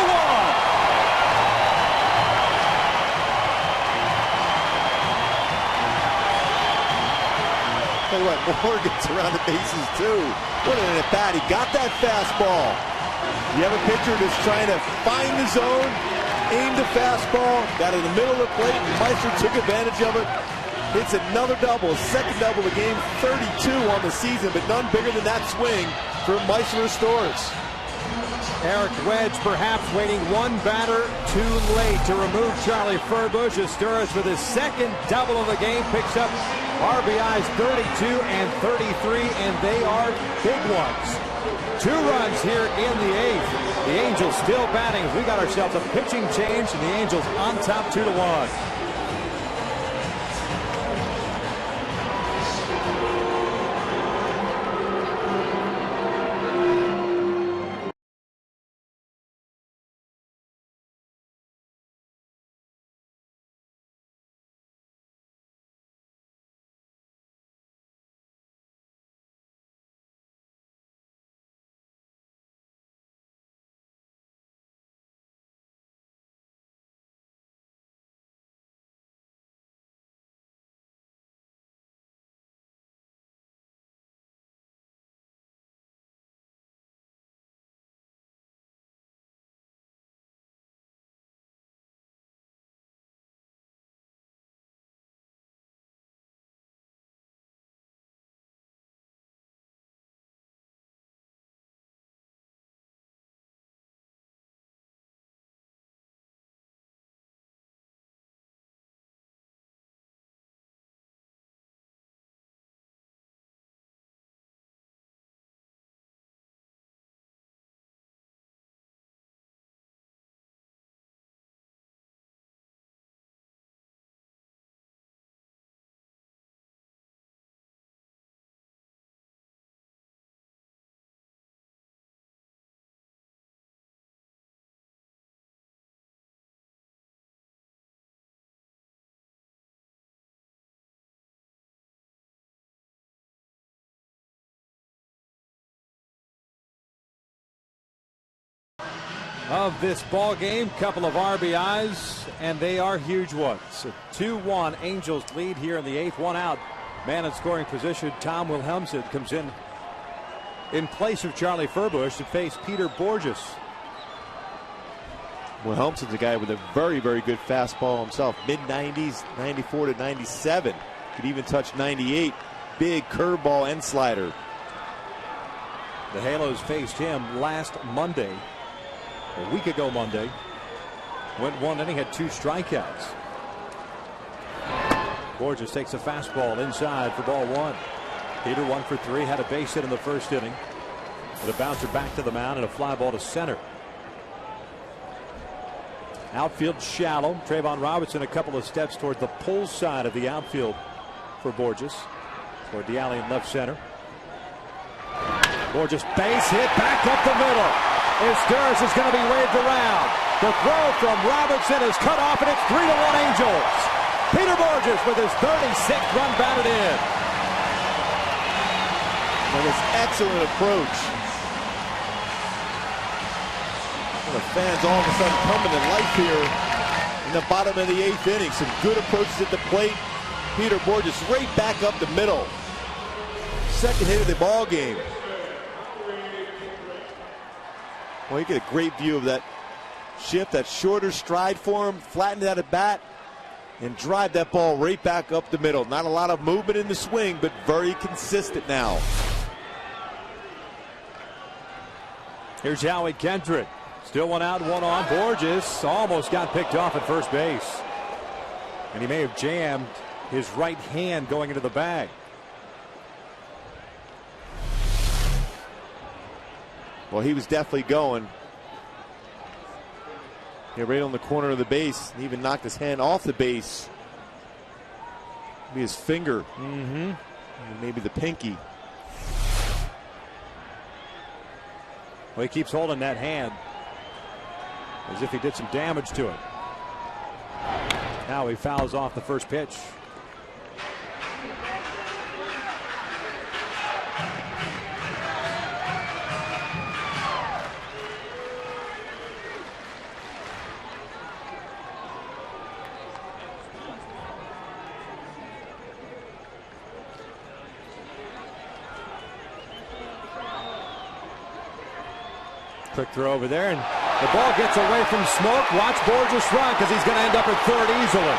Tell you what, Moore gets around the bases too. What an at bat. He got that fastball. You have a pitcher that's trying to find the zone, aim the fastball, got it in the middle of the plate, and Meister took advantage of it. It's another double, second double of the game, 32 on the season, but none bigger than that swing for Meister Asturis. Eric Wedge perhaps waiting 1 batter too late to remove Charlie Furbush. Asturis with his second double of the game picks up RBIs 32 and 33, and they are big ones. 2 runs here in the 8th. The Angels still batting. We got ourselves a pitching change, and the Angels on top 2-1. Of this ball game, couple of RBIs, and they are huge ones. A 2-1 Angels lead here in the 8th. 1 out. Man in scoring position, Tom Wilhelmsen comes in place of Charlie Furbush to face Peter Borges. Wilhelmsen's a guy with a very, very good fastball himself. Mid-90s, 94 to 97. Could even touch 98. Big curveball and slider. The Halos faced him last Monday, a week ago Monday. Went one inning, had 2 strikeouts. Borges takes a fastball inside for ball 1. Peter 1 for 3, had a base hit in the first inning. With a bouncer back to the mound and a fly ball to center. Outfield shallow. Trayvon Robertson a couple of steps toward the pull side of the outfield for Borges. Toward the alley in left center. Borges base hit back up the middle. Esteuras is going to be waved around. The throw from Robertson is cut off, and it's 3-1 Angels. Peter Borges with his 36th run batted in. And his excellent approach. And the fans all of a sudden coming to life here in the bottom of the 8th inning. Some good approaches at the plate. Peter Borges right back up the middle. Second hit of the ball game. Well, you get a great view of that shift, that shorter stride for him, flattened out at bat, and drive that ball right back up the middle. Not a lot of movement in the swing, but very consistent now. Here's Howie Kendrick. Still 1 out, 1 on. Borges almost got picked off at first base. And he may have jammed his right hand going into the bag. Well, he was definitely going. Yeah, right on the corner of the base. He even knocked his hand off the base. Maybe his finger. Maybe the pinky. Well, he keeps holding that hand as if he did some damage to it. Now he fouls off the first pitch. Quick throw over there, and the ball gets away from Smoke. Watch Borges run, because he's going to end up at third easily.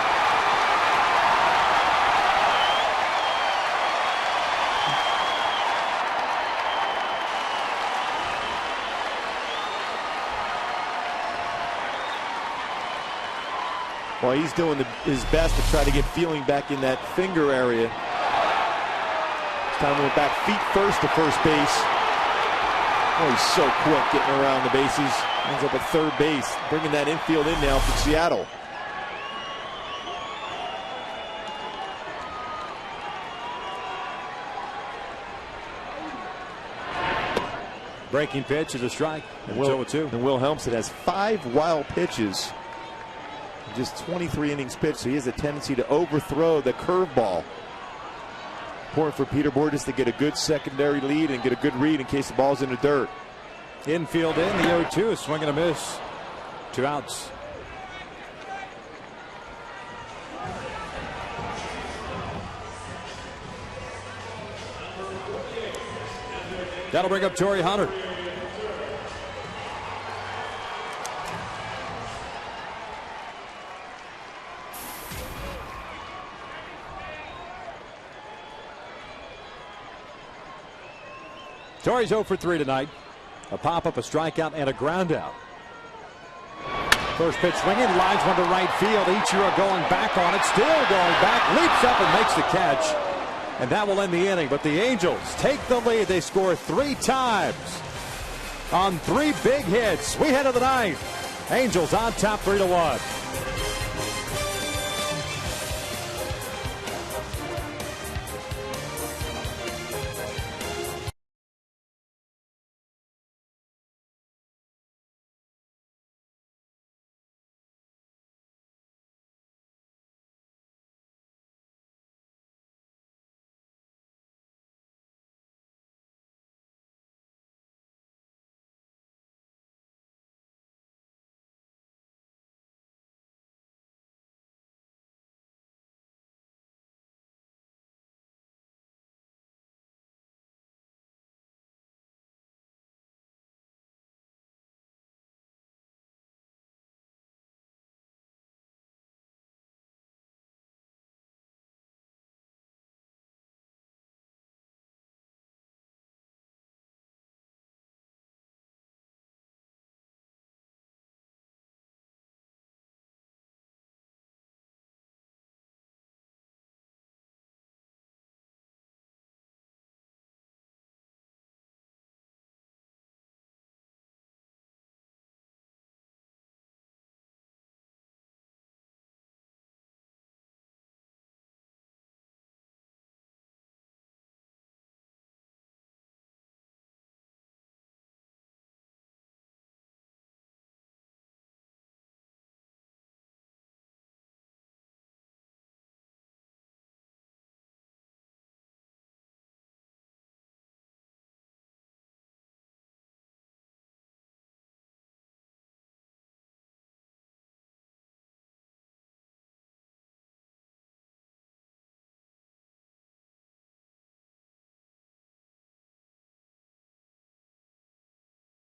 Well, he's doing his best to try to get feeling back in that finger area. This time went back feet first to first base. Oh, he's so quick getting around the bases. Ends up at third base, bringing that infield in now for Seattle. Breaking pitch is a strike. And Will Helmsley has 5 wild pitches. Just 23 innings pitched, so he has a tendency to overthrow the curveball. Important for Peter Borges to get a good secondary lead and get a good read in case the ball's in the dirt. Infield in, the 0-2, swing and a miss. 2 outs. That'll bring up Torii Hunter. Tori's 0 for 3 tonight. A pop-up, a strikeout, and a ground out. First pitch swinging, lines one to right field. Ichiro going back on it, still going back, leaps up and makes the catch. And that will end the inning. But the Angels take the lead. They score 3 times on 3 big hits. We head to the 9th. Angels on top 3-1.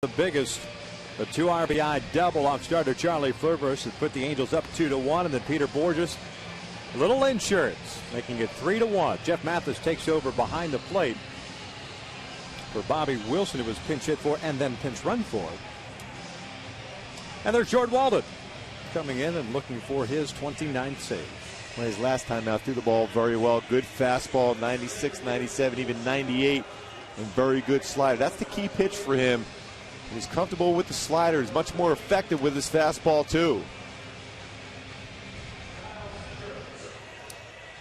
The biggest, a 2 RBI double off starter Charlie Furvers has put the Angels up 2-1, and then Peter Bourjos, a little insurance, making it 3-1. Jeff Mathis takes over behind the plate for Bobby Wilson, who was pinch hit for and then pinch run for. And there's Jordan Walden coming in and looking for his 29th save. Well, his last time out threw the ball very well. Good fastball, 96, 97, even 98, and very good slider. That's the key pitch for him. And he's comfortable with the slider. He's much more effective with his fastball, too.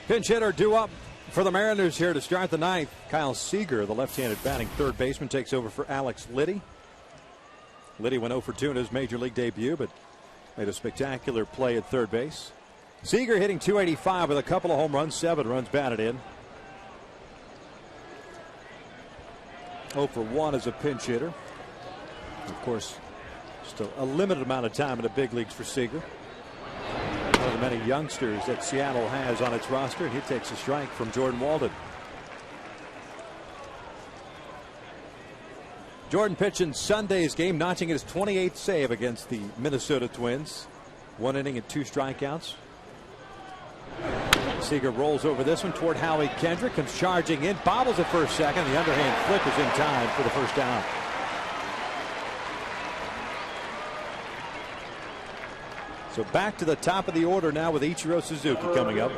Pinch hitter due up for the Mariners here to start the ninth. Kyle Seager, the left-handed batting third baseman, takes over for Alex Liddy. Liddy went 0 for 2 in his major league debut, but made a spectacular play at third base. Seager hitting .285 with a couple of home runs, 7 runs batted in. 0 for 1 as a pinch hitter. Of course, just a limited amount of time in the big leagues for Seager. One of the many youngsters that Seattle has on its roster, and he takes a strike from Jordan Walden. Jordan pitched in Sunday's game, notching his 28th save against the Minnesota Twins. 1 inning and 2 strikeouts. Seager rolls over this one toward Howie Kendrick, comes charging in, bobbles it for a second. The underhand flip is in time for the first down. So back to the top of the order now with Ichiro Suzuki coming up.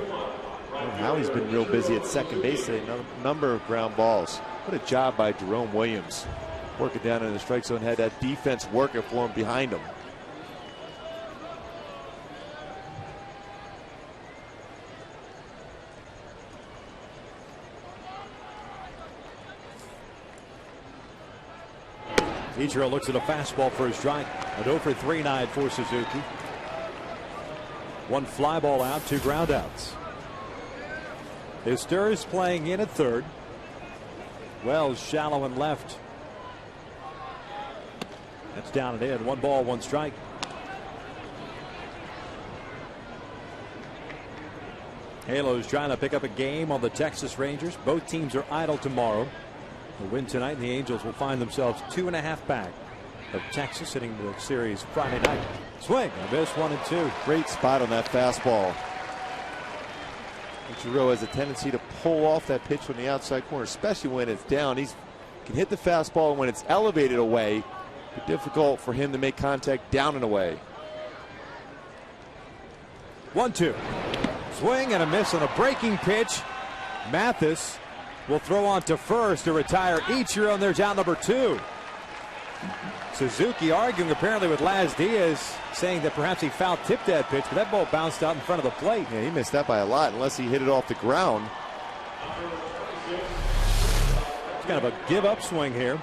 Well, Howie's been real busy at second base today. A number of ground balls. What a job by Jerome Williams. Working down in the strike zone, had that defense working for him behind him. Ichiro looks at a fastball for a strike. A 0 for 3 night for Suzuki. 1 fly ball out, 2 ground outs. Esters playing in at third. Wells shallow and left. That's down and in. 1 ball, 1 strike. Halos trying to pick up a game on the Texas Rangers. Both teams are idle tomorrow. A win tonight, and the Angels will find themselves 2.5 back of Texas, hitting the series Friday night. Swing, a miss, 1 and 2. Great spot on that fastball. Ichiro has a tendency to pull off that pitch from the outside corner, especially when it's down. He can hit the fastball, and when it's elevated away, it's difficult for him to make contact down and away. 1-2. Swing and a miss on a breaking pitch. Mathis will throw on to first to retire Ichiro, and there's out number 2. Suzuki arguing apparently with Laz Diaz, saying that perhaps he foul-tipped that pitch, but that ball bounced out in front of the plate. Yeah, he missed that by a lot unless he hit it off the ground. It's kind of a give-up swing here.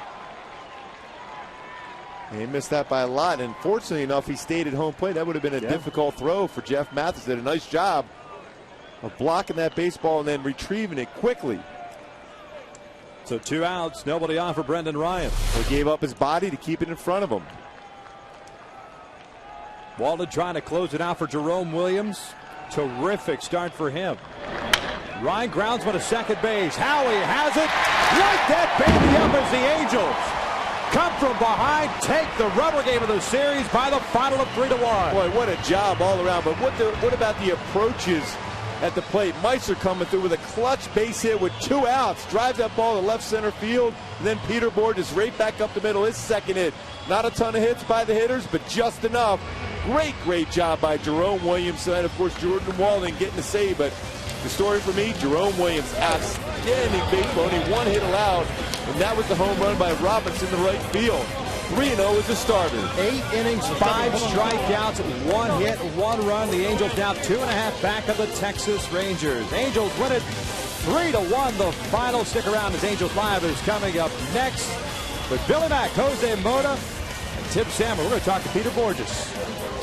He missed that by a lot, and fortunately enough, he stayed at home plate. That would have been a difficult throw for Jeff Mathis. Did a nice job of blocking that baseball and then retrieving it quickly. So 2 outs, nobody on for Brendan Ryan. He gave up his body to keep it in front of him. Walden trying to close it out for Jerome Williams. Terrific start for him. Ryan grounds one to second base. Howie has it. Light that baby up as the Angels come from behind, take the rubber game of the series by the final of 3-1. Boy, what a job all around. But what about the approaches at the plate? Meister coming through with a clutch base hit with 2 outs. Drives that ball to left center field. And then Peter Bourjos right back up the middle. His second hit. Not a ton of hits by the hitters, but just enough. Great job by Jerome Williams. And of course, Jordan Walden getting the save. But the story for me, Jerome Williams, outstanding baseball. Only 1 hit allowed. And that was the home run by Robinson in the right field. 3-0 as a starter. 8 innings, 5 strikeouts, 1 hit, 1 run. The Angels now 2.5 back of the Texas Rangers. Angels win it 3-1. The final. Stick around as Angels Live is coming up next with Billy Mack, Jose Mota, and Tim Sammer. We're going to talk to Peter Bourjos.